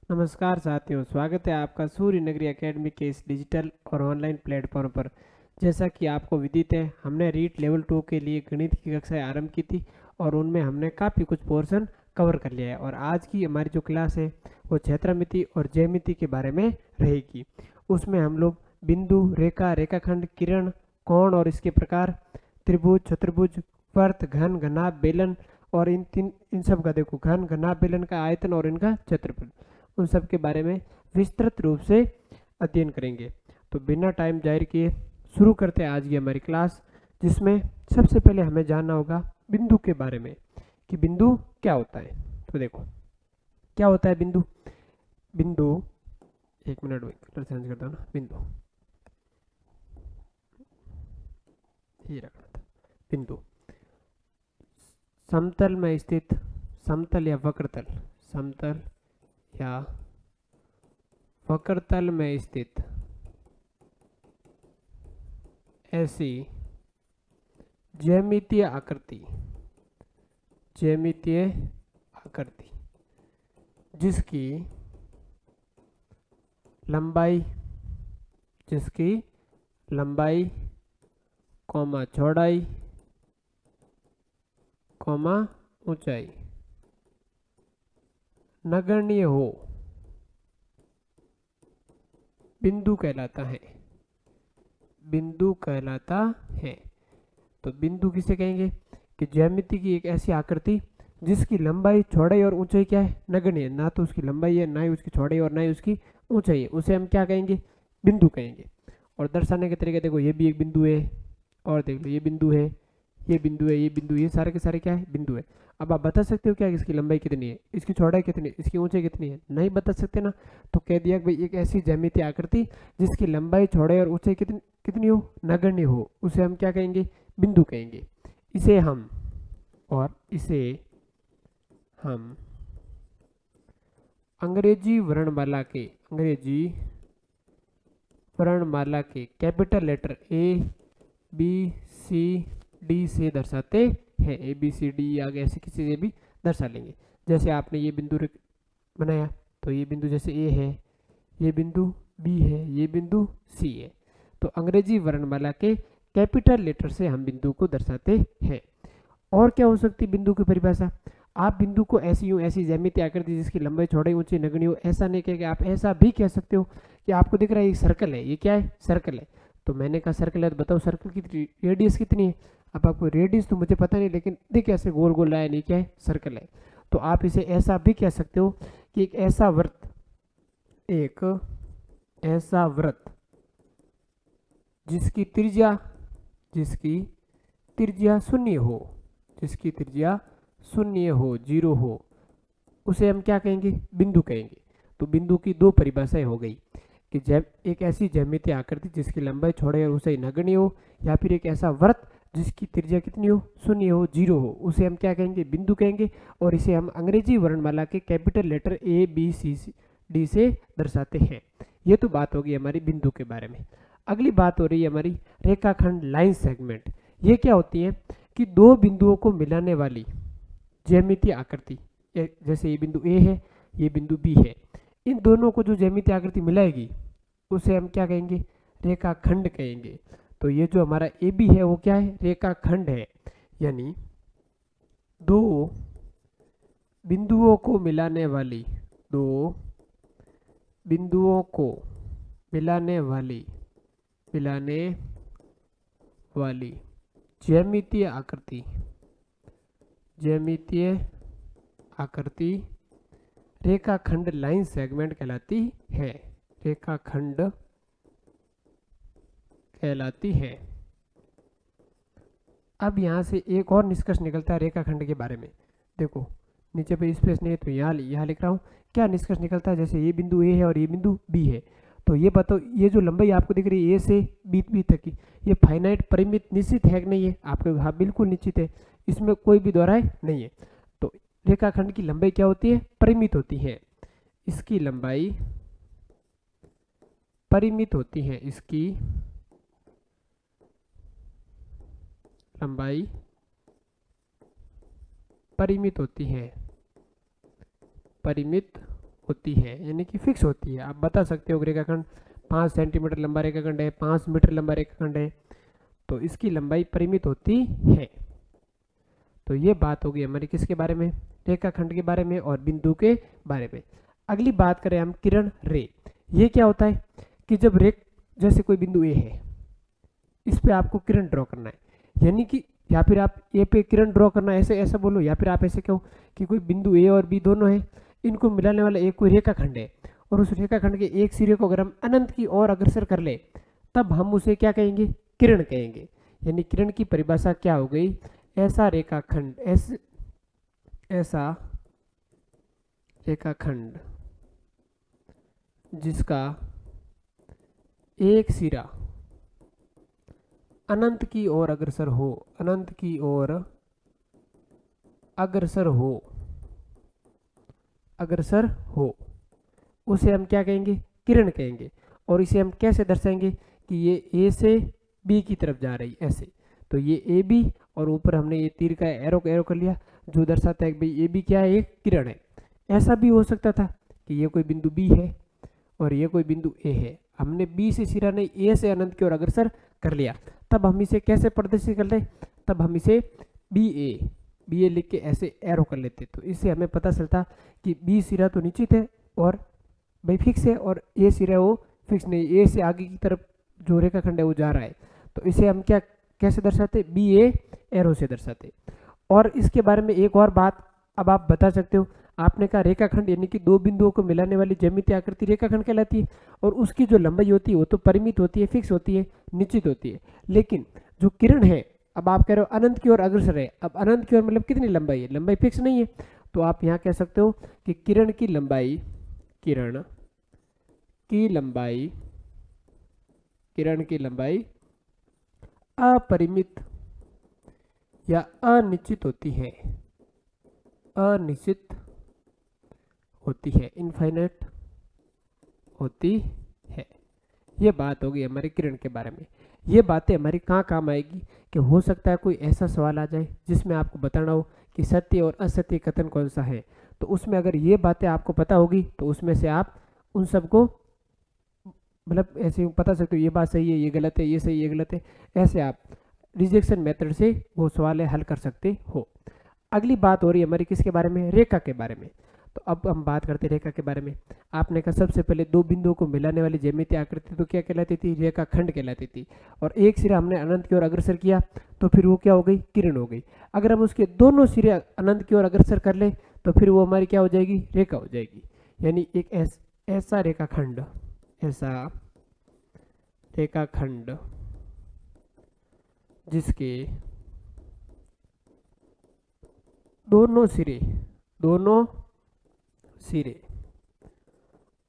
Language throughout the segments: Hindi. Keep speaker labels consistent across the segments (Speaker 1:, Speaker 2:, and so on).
Speaker 1: नमस्कार साथियों, स्वागत है आपका सूर्य नगरी एकेडमी के इस डिजिटल और ऑनलाइन प्लेटफॉर्म पर। जैसा कि आपको विदित है, हमने रीट लेवल 2 के लिए गणित की कक्षाएं आरंभ की थी और उनमें हमने काफ़ी कुछ पोर्शन कवर कर लिया है। और आज की हमारी जो क्लास है वो क्षेत्रमिति और ज्यामिति के बारे में रहेगी। उसमें हम लोग बिंदु, रेखा, रेखाखंड, किरण, कोण और इसके प्रकार, त्रिभुज, चतुर्भुज, वर्त, घन, घनाभ, बेलन और इन सब का देखो, घन, घनाभ, बेलन का आयतन और इनका क्षेत्रफल, उन सब के बारे में विस्तृत रूप से अध्ययन करेंगे। तो बिना टाइम जाहिर किए शुरू करते हैं आज की हमारी क्लास, जिसमें सबसे पहले हमें जानना होगा बिंदु के बारे में कि बिंदु क्या होता है। तो देखो, क्या होता है बिंदु। बिंदु, एक मिनट में कलर चेंज करता हूँ ना। बिंदु ये रखना था। बिंदु समतल में स्थित, समतल या वक्रतल, समतल या वक्रतल में स्थित ऐसी ज्यामितीय आकृति, ज्यामितीय आकृति जिसकी लंबाई, जिसकी लंबाई कॉमा चौड़ाई कॉमा ऊंचाई नगण्य हो, बिंदु कहलाता है। बिंदु कहलाता है। तो बिंदु किसे कहेंगे कि ज्यामिति की एक ऐसी आकृति जिसकी लंबाई, चौड़ाई और ऊंचाई क्या है, नगण्य है। ना तो उसकी लंबाई है, ना ही उसकी चौड़ाई और ना ही उसकी ऊंचाई है, उसे हम क्या कहेंगे, बिंदु कहेंगे। और दर्शाने के तरीके देखो, ये भी एक बिंदु है, और देख लो ये बिंदु है, ये बिंदु है, ये बिंदु, ये सारे के सारे क्या है, बिंदु है। अब आप बता सकते हो क्या इसकी लंबाई कितनी है, इसकी चौड़ाई कितनी है, इसकी ऊंचाई कितनी है, नहीं बता सकते ना। तो कह दिया कि भाई एक ऐसी ज्यामितीय आकृति जिसकी लंबाई, चौड़ाई और ऊंचाई कितनी कितनी हो, नगण्य हो, उसे हम क्या कहेंगे, बिंदु कहेंगे। इसे हम अंग्रेजी वर्णमाला के कैपिटल लेटर ABCD से दर्शाते हैं। ABCD आगे ऐसे किसी से भी दर्शा लेंगे। जैसे आपने ये बिंदु बनाया, तो ये बिंदु जैसे A है, ये बिंदु B है, ये बिंदु C है। तो अंग्रेजी वर्णमाला के कैपिटल लेटर से हम बिंदु को दर्शाते हैं। और क्या हो सकती है बिंदु की परिभाषा। आप बिंदु को ऐसी ज्यामितीय आकृति जिसकी लंबाई, चौड़ाई, ऊंचाई नगण्य हो, ऐसा नहीं कहेंगे। आप ऐसा भी कह सकते हो कि आपको दिख रहा है ये सर्कल है, ये क्या है, सर्कल है। तो मैंने कहा सर्कल है, तो बताओ सर्कल की रेडियस कितनी है। अब आपको रेडियस तो मुझे पता नहीं, लेकिन देखिए ऐसे गोल गोल लाइन, ये क्या है, सर्कल है। तो आप इसे ऐसा भी कह सकते हो कि एक ऐसा वृत्त जिसकी त्रिज्या शून्य हो, जिसकी त्रिज्या शून्य हो, जीरो हो, उसे हम क्या कहेंगे, बिंदु कहेंगे। तो बिंदु की दो परिभाषाएं हो गई कि जब एक ऐसी ज्यामितीय आकृति जिसकी लंबाई, चौड़ाई और ऊंचाई नगण्य हो, या फिर एक ऐसा वृत्त जिसकी त्रिज्या कितनी हो, शून्य हो, जीरो हो, उसे हम क्या कहेंगे, बिंदु कहेंगे। और इसे हम अंग्रेजी वर्णमाला के कैपिटल लेटर ABCD से दर्शाते हैं। ये तो बात होगी हमारी बिंदु के बारे में। अगली बात हो रही है हमारी रेखाखंड, लाइन सेगमेंट। ये क्या होती है कि दो बिंदुओं को मिलाने वाली ज्यामितीय आकृति, जैसे ये बिंदु A है, ये बिंदु B है, इन दोनों को जो ज्यामितीय आकृति मिलाएगी उसे हम क्या कहेंगे, रेखाखंड कहेंगे। तो ये जो हमारा AB है वो क्या है, रेखाखंड है। यानी दो बिंदुओं को मिलाने वाली ज्यामितीय आकृति रेखाखंड, लाइन सेगमेंट कहलाती है। रेखाखंड कहलाती है। अब यहाँ से एक और निष्कर्ष निकलता है रेखाखंड के बारे में। देखो नीचे पे स्पेस नहीं है, तो यहाँ लिख रहा हूँ। क्या निष्कर्ष निकलता है, जैसे ये बिंदु A है और ये बिंदु B है, तो ये बताओ ये जो लंबाई आपको दिख रही है A से B तक की, ये फाइनाइट, परिमित, निश्चित है कि नहीं है, आपको हाँ बिल्कुल निश्चित है, इसमें कोई भी दोहराए नहीं है। तो रेखाखंड की लंबाई क्या होती है, परिमित होती है। इसकी लंबाई परिमित होती है, इसकी लंबाई परिमित होती है, परिमित होती है, यानी कि फिक्स होती है। आप बता सकते हो रेखाखंड 5 सेंटीमीटर लंबा रेखाखंड है, 5 मीटर लंबा रेखाखंड है, तो इसकी लंबाई परिमित होती है। तो ये बात होगी हमारी किसके बारे में, रेखाखंड के बारे में और बिंदु के बारे में। अगली बात करें हम किरण रे। ये क्या होता है कि जब जैसे कोई बिंदु ए है, इस पे आपको किरण ड्रॉ करना है, यानी कि या फिर आप ए पे किरण ड्रॉ करना है, ऐसे ऐसा बोलो, या फिर आप ऐसे कहो कि कोई बिंदु ए और बी दोनों है, इनको मिलाने वाला एक कोई रेखाखंड है, और उस रेखाखंड के एक सिरे को अगर हम अनंत की ओर अग्रसर कर ले, तब हम उसे क्या कहेंगे, किरण कहेंगे। यानी किरण की परिभाषा क्या हो गई, ऐसा रेखाखंड, ऐसा रेखाखंड जिसका एक सिरा अनंत की ओर अग्रसर हो, अनंत की ओर अग्रसर हो, उसे हम क्या कहेंगे, किरण कहेंगे। और इसे हम कैसे दर्शाएंगे कि ये ए से बी की तरफ जा रही, ऐसे। तो ये ए बी, और ऊपर हमने ये तीर का एरो कर लिया, जो दर्शाता है कि भाई ए बी क्या है, एक किरण है। ऐसा भी हो सकता था कि ये कोई बिंदु बी है और ये कोई बिंदु ए है, हमने बी से सिरा नहीं, ए से अनंत की ओर अग्रसर कर लिया, तब हम इसे कैसे प्रदर्शित कर ले, तब हम इसे बी ए लिख के ऐसे एरो कर लेते। तो इससे हमें पता चलता कि बी सिरा तो निश्चित है और भाई फिक्स है, और ए सिरा वो फिक्स नहीं, ए से आगे की तरफ जो रेखाखंड है वो जा रहा है। तो इसे हम क्या कैसे दर्शाते, बी ए एरो से दर्शाते। और इसके बारे में एक और बात अब आप बता सकते हो, आपने कहा रेखाखंड यानी कि दो बिंदुओं को मिलाने वाली ज्यामितीय आकृति रेखाखंड कहलाती है, और उसकी जो लंबाई होती है वो तो परिमित होती है, फिक्स होती है, निश्चित होती है। लेकिन जो किरण है, अब आप कह रहे हो अनंत की ओर अग्रसर है, अब अनंत की ओर मतलब कितनी लंबाई है, लंबाई फिक्स नहीं है। तो आप यहाँ कह सकते हो कि किरण की लंबाई अपरिमित या अनिश्चित होती है, इनफाइनाइट होती है। ये बात होगी हमारी किरण के बारे में। ये बातें हमारी कहाँ काम आएगी कि हो सकता है कोई ऐसा सवाल आ जाए जिसमें आपको बताना हो कि सत्य और असत्य कथन कौन सा है, तो उसमें अगर ये बातें आपको पता होगी तो उसमें से आप उन सबको मतलब ऐसे बता सकते हो, ये बात सही है, ये गलत है, ये सही, ये गलत है, ऐसे आप रिजेक्शन मेथड से वो सवाल हल कर सकते हो। अगली बात हो रही है हमारी किसके बारे में, रेखा के बारे में। तो अब हम बात करते हैं रेखा के बारे में। आपने कहा सबसे पहले दो बिंदुओं को मिलाने वाली ज्यामितीय आकृति तो क्या कहलाती थी, रेखाखंड कहलाती थी। और एक सिरा हमने अनंत की ओर अग्रसर किया तो फिर वो क्या हो गई, किरण हो गई। अगर हम उसके दोनों सिरे अनंत की ओर अग्रसर कर ले तो फिर वो हमारी क्या हो जाएगी, रेखा हो जाएगी। यानी एक ऐसा रेखाखंड जिसके दोनों सिरे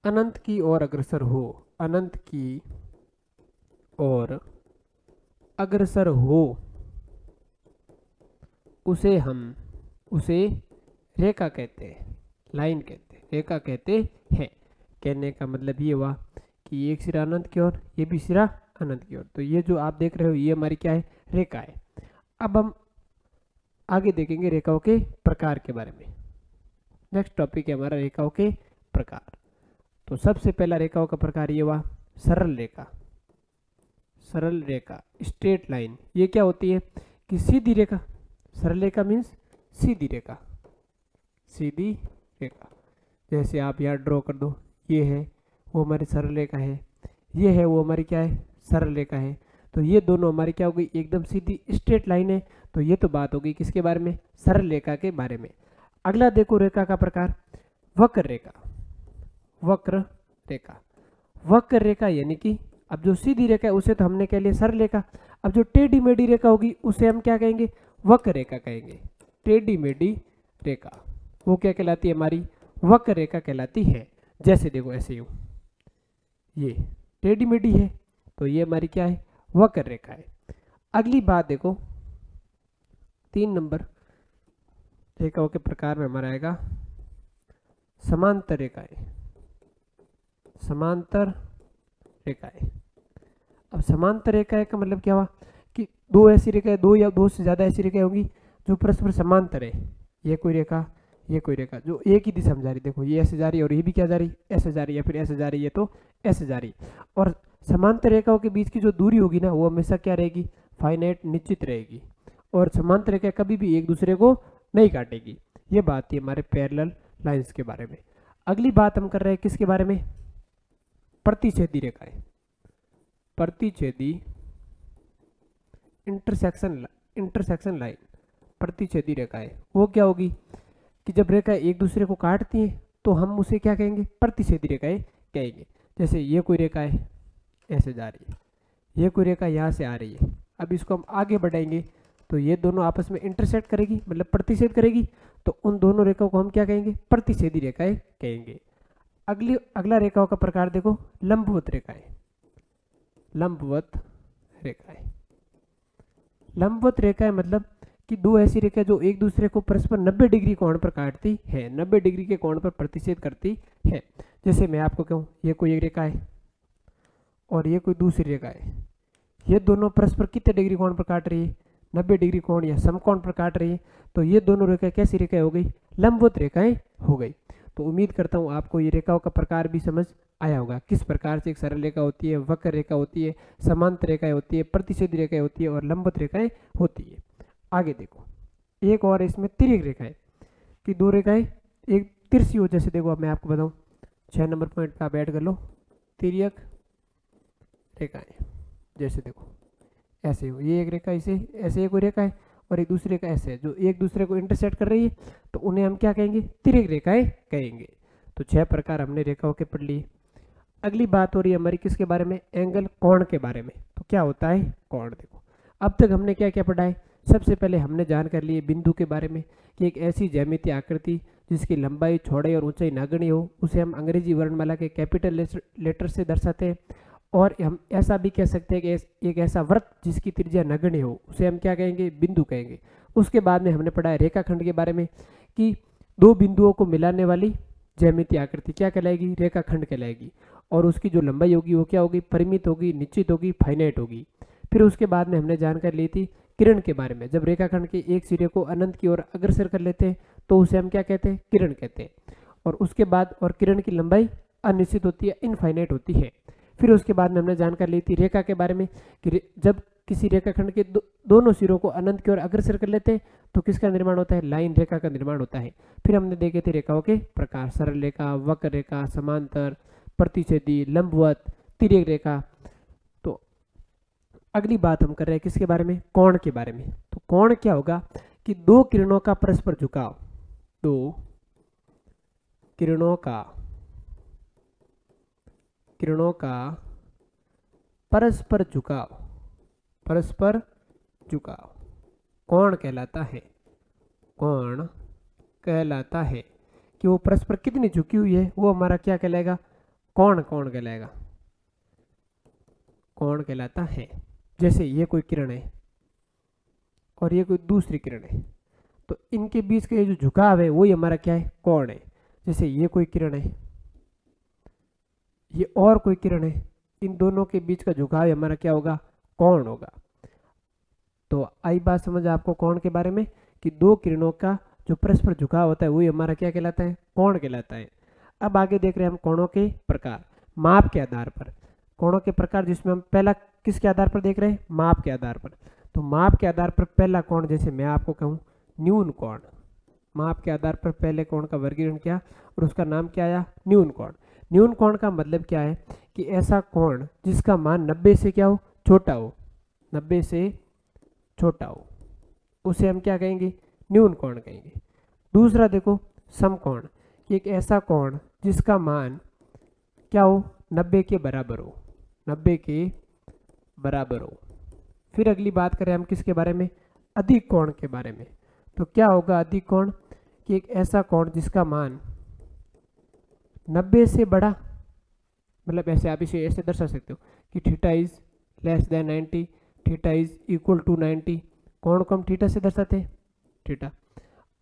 Speaker 1: अनंत की ओर अग्रसर हो, उसे रेखा कहते हैं, लाइन कहते हैं, रेखा कहते हैं। कहने का मतलब ये हुआ कि एक सिरा अनंत की ओर, ये भी सिरा अनंत की ओर। तो ये जो आप देख रहे हो ये हमारी क्या है, रेखा है। अब हम आगे देखेंगे रेखाओं के प्रकार के बारे में। नेक्स्ट टॉपिक है हमारा रेखाओं के प्रकार। तो सबसे पहला रेखाओं का प्रकार ये हुआ सरल रेखा, स्ट्रेट लाइन। ये क्या होती है कि सीधी रेखा, सरल रेखा मीन्स सीधी रेखा। जैसे आप यहाँ ड्रॉ कर दो, ये है वो हमारी सरल रेखा है, ये है वो हमारी क्या है, सरल रेखा है। तो ये दोनों हमारी क्या हो गई, एकदम सीधी स्ट्रेट लाइन है। तो ये तो बात हो गई किसके बारे में, सरल रेखा के बारे में। अगला देखो रेखा का प्रकार, वक्र रेखा यानी कि अब जो सीधी रेखा है उसे तो हमने कह लिया सरल रेखा, अब जो टेढ़ी मेढ़ी रेखा होगी उसे हम क्या कहेंगे, वक्र रेखा कहेंगे। टेढ़ी मेढ़ी रेखा वो क्या कहलाती है, हमारी वक्र रेखा कहलाती है। जैसे देखो ऐसे यूं, ये टेढ़ी मेढ़ी है तो ये हमारी क्या है, वक्र रेखा है। अगली बात देखो 3 नंबर रेखाओं के प्रकार में हमारा आएगा समांतर रेखाएं। अब समांतर रेखाएं का मतलब क्या हुआ कि दो ऐसी रेखाएं, दो या दो से ज्यादा ऐसी रेखाएं होंगी जो परस्पर समांतर है। ये कोई रेखा ये कोई रेखा जो एक ही दिशा में जा रही, देखो ये ऐसे जा रही है और ये भी क्या जा रही, ऐसे जा रही है, फिर ऐसे जा रही है तो ऐसे जा रही। और समांतर रेखाओं के बीच की जो दूरी होगी ना वो हमेशा क्या रहेगी, फाइनाइट, निश्चित रहेगी। और समांतर रेखा कभी भी एक दूसरे को नहीं काटेगी। ये बात थी हमारे पैरेलल लाइंस के बारे में। अगली बात हम कर रहे हैं किसके बारे में, प्रतिच्छेदी रेखाएं। प्रतिच्छेदी इंटरसेक्शन लाइन, प्रतिच्छेदी रेखाएं वो क्या होगी कि जब रेखाएं एक दूसरे को काटती हैं तो हम उसे क्या कहेंगे, प्रतिच्छेदी रेखाएं कहेंगे। जैसे ये कोई रेखा है ऐसे जा रही है, ये कोई रेखा यहाँ से आ रही है, अब इसको हम आगे बढ़ाएंगे तो ये दोनों आपस में इंटरसेक्ट करेगी, मतलब प्रतिच्छेद करेगी, तो उन दोनों रेखाओं को हम क्या कहेंगे, प्रतिच्छेदी रेखाएं कहेंगे। अगला रेखाओं का प्रकार देखो, लंबवत रेखाएं। लंबवत रेखाएं, लंबवत रेखाएं मतलब कि दो ऐसी रेखाएं जो एक दूसरे को परस्पर 90 डिग्री कोण पर काटती है, 90 डिग्री के कोण पर प्रतिच्छेद करती है। जैसे मैं आपको कहूँ ये कोई एक रेखा है और ये कोई दूसरी रेखा है, ये दोनों परस्पर कितने डिग्री कोण पर काट रही है, 90 डिग्री कोण या समकोण पर काट रही है। तो ये दोनों रेखाएं कैसी रेखाएं हो गई, लंबवत रेखाएं हो गई। तो उम्मीद करता हूँ आपको ये रेखाओं का प्रकार भी समझ आया होगा, किस प्रकार से एक सरल रेखा होती है, वक्र रेखा होती है, समांतर रेखाएं होती है, प्रतिच्छेदी रेखाएं होती है और लंबवत रेखाएं होती है। आगे देखो एक और इसमें तिर्यक रेखाएं, कि दो रेखाएं एक तिरछी हो, जैसे देखो अब मैं आपको बताऊं 6 नंबर पॉइंट पे आप ऐड कर लो, तिर्यक रेखाएं। जैसे देखो ऐसे हो, ये एक रेखा इसे ऐसे एक रेखा है और एक दूसरी रेखा ऐसे है जो एक दूसरे को इंटरसेक्ट कर रही है, तो उन्हें हम क्या कहेंगे, तिर्यक रेखाएं कहेंगे। तो 6 प्रकार हमने रेखाओं के पढ़ लिए। अगली बात हो रही है हमारी किसके बारे में, एंगल, कोण के बारे में। तो क्या होता है कोण, देखो अब तक हमने क्या क्या पढ़ा है। सबसे पहले हमने जानकर लिए बिंदु के बारे में, कि एक ऐसी ज्यामितीय आकृति जिसकी लंबाई, चौड़ाई और ऊंचाई नगण्य हो, उसे हम अंग्रेजी वर्णमाला के कैपिटल लेटर से दर्शाते हैं। और हम ऐसा भी कह सकते हैं कि एक ऐसा वृत्त जिसकी त्रिज्या नगण्य हो, उसे हम क्या कहेंगे, बिंदु कहेंगे। उसके बाद में हमने पढ़ा है रेखाखंड के बारे में, कि दो बिंदुओं को मिलाने वाली ज्यामितीय आकृति क्या कहलाएगी, रेखाखंड कहलाएगी। और उसकी जो लंबाई होगी वो क्या होगी, परिमित होगी, निश्चित होगी, फाइनाइट होगी। फिर उसके बाद में हमने जानकारी ली थी किरण के बारे में। जब रेखाखंड के एक सिरे को अनंत की ओर अग्रसर कर लेते हैं तो उसे हम क्या कहते हैं, किरण कहते हैं। और उसके बाद और किरण की लंबाई अनिश्चित होती है, इनफाइनाइट होती है। फिर उसके बाद में हमने जानकारी ली थी रेखा के बारे में, कि जब किसी रेखाखंड के दोनों सिरों को अनंत की ओर अग्रसर कर लेते हैं तो किसका निर्माण होता है, लाइन रेखा का निर्माण होता है। फिर हमने देखे थे रेखाओं के प्रकार, सरल रेखा, वक्र रेखा, समांतर, प्रतिच्छेदी, लंबवत, तिर्यक रेखा। तो अगली बात हम कर रहे हैं किसके बारे में, कोण के बारे में। तो कोण क्या होगा कि दो किरणों का परस्पर झुकाव, दो किरणों का परस्पर झुकाव कोण कहलाता है। कोण कहलाता है कि वो परस्पर कितनी झुकी हुई है, वो हमारा क्या कहलाएगा, कोण कहलाएगा, कोण कहलाता है। जैसे ये कोई किरण है और ये कोई दूसरी किरण है, तो इनके बीच का जो झुकाव है वही हमारा क्या है, कोण है। जैसे ये कोई किरण है, ये और कोई किरण है, इन दोनों के बीच का झुकाव हमारा क्या होगा, कोण होगा। तो आई बात समझ आपको कोण के बारे में, कि दो किरणों का जो परस्पर झुकाव होता है वही हमारा क्या कहलाता है, कोण कहलाता है। अब आगे देख रहे हैं हम कोणों के प्रकार, माप के आधार पर। कोणों के प्रकार जिसमें हम पहला किसके आधार पर देख रहे हैं, माप के आधार पर। तो माप के आधार पर पहला कोण, जैसे मैं आपको कहूँ न्यून कोण, माप के आधार पर पहले कोण का वर्गीकरण किया और उसका नाम क्या आया, न्यून कोण। न्यून कोण का मतलब क्या है कि ऐसा कोण जिसका मान 90 से क्या हो, छोटा हो, 90 से छोटा हो, उसे हम क्या कहेंगे, न्यून कोण कहेंगे। दूसरा देखो समकोण, कि एक ऐसा कोण जिसका मान क्या हो, 90 के बराबर हो, 90 के बराबर हो। फिर अगली बात करें हम किसके बारे में, अधिक कोण के बारे में। तो क्या होगा अधिक कोण, कि एक ऐसा कोण जिसका मान 90 से बड़ा, मतलब ऐसे आप इसे ऐसे दर्शा सकते हो कि theta is less than 90, theta is equal to 90। कोण को हम थीटा से दर्शाते हैं, थीटा।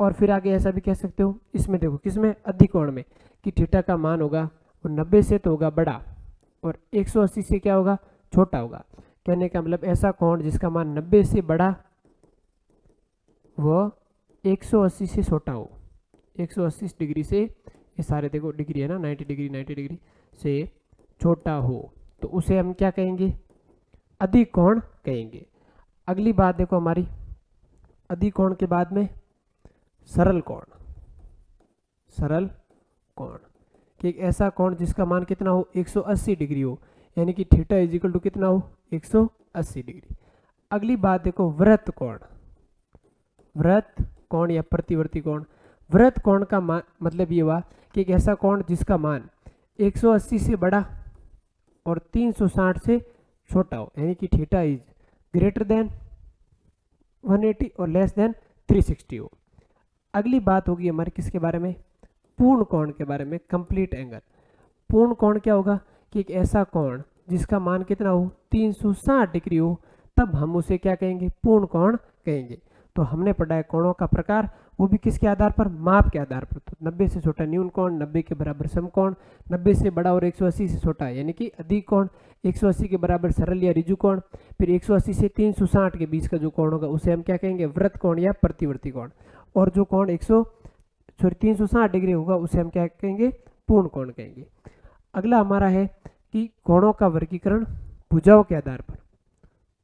Speaker 1: और फिर आगे ऐसा भी कह सकते हो, इसमें देखो किसमें, अधिक कोण में, कि थीटा का मान होगा वो 90 से तो होगा बड़ा और 180 से क्या होगा, छोटा होगा। कहने का मतलब ऐसा कोण जिसका मान 90 से बड़ा व 180 से छोटा हो, 180 डिग्री से, ये सारे देखो डिग्री है ना, 90 डिग्री से छोटा हो तो उसे हम क्या कहेंगे, अधिक कोण कहेंगे। अगली बात देखो हमारी, अधिक कोण के बाद में सरल कोण। सरल कोण कि एक ऐसा कोण जिसका मान कितना हो, 180 डिग्री हो, यानी कि थीटा इज इक्वल टू कितना हो, 180 डिग्री। अगली बात देखो वृत्त कोण। वृत्त कोण या प्रतिवर्ती कोण। वृत्त कोण का मतलब ये हुआ कि एक ऐसा कोण जिसका मान 180 से बड़ा और 360 से छोटा हो, यानी कि थीटा इज ग्रेटर देन 180 और लेस देन 360 हो। अगली बात होगी हमारे किसके बारे में, पूर्ण कोण के बारे में, कंप्लीट एंगल। पूर्ण कोण क्या होगा कि एक ऐसा कोण जिसका मान कितना हो, 360 डिग्री हो, तब हम उसे क्या कहेंगे, पूर्ण कोण कहेंगे। तो हमने पढ़ा है कोणों का प्रकार, वो भी किसके आधार पर, माप के आधार पर। तो 90 से छोटा न्यून कोण, 90 के बराबर समकोण, 90 से बड़ा और 180 से छोटा यानी कि अधिक कोण, 180 के बराबर सरल या ऋजु कोण, फिर 180 से 360 के बीच का जो कोण होगा उसे हम क्या कहेंगे, वृत्त कोण या प्रतिवर्ती कोण। और जो कोण 360 डिग्री होगा उसे हम क्या कहेंगे, पूर्ण कोण कहेंगे। अगला हमारा है कि कोणों का वर्गीकरण भुजाओं के आधार पर।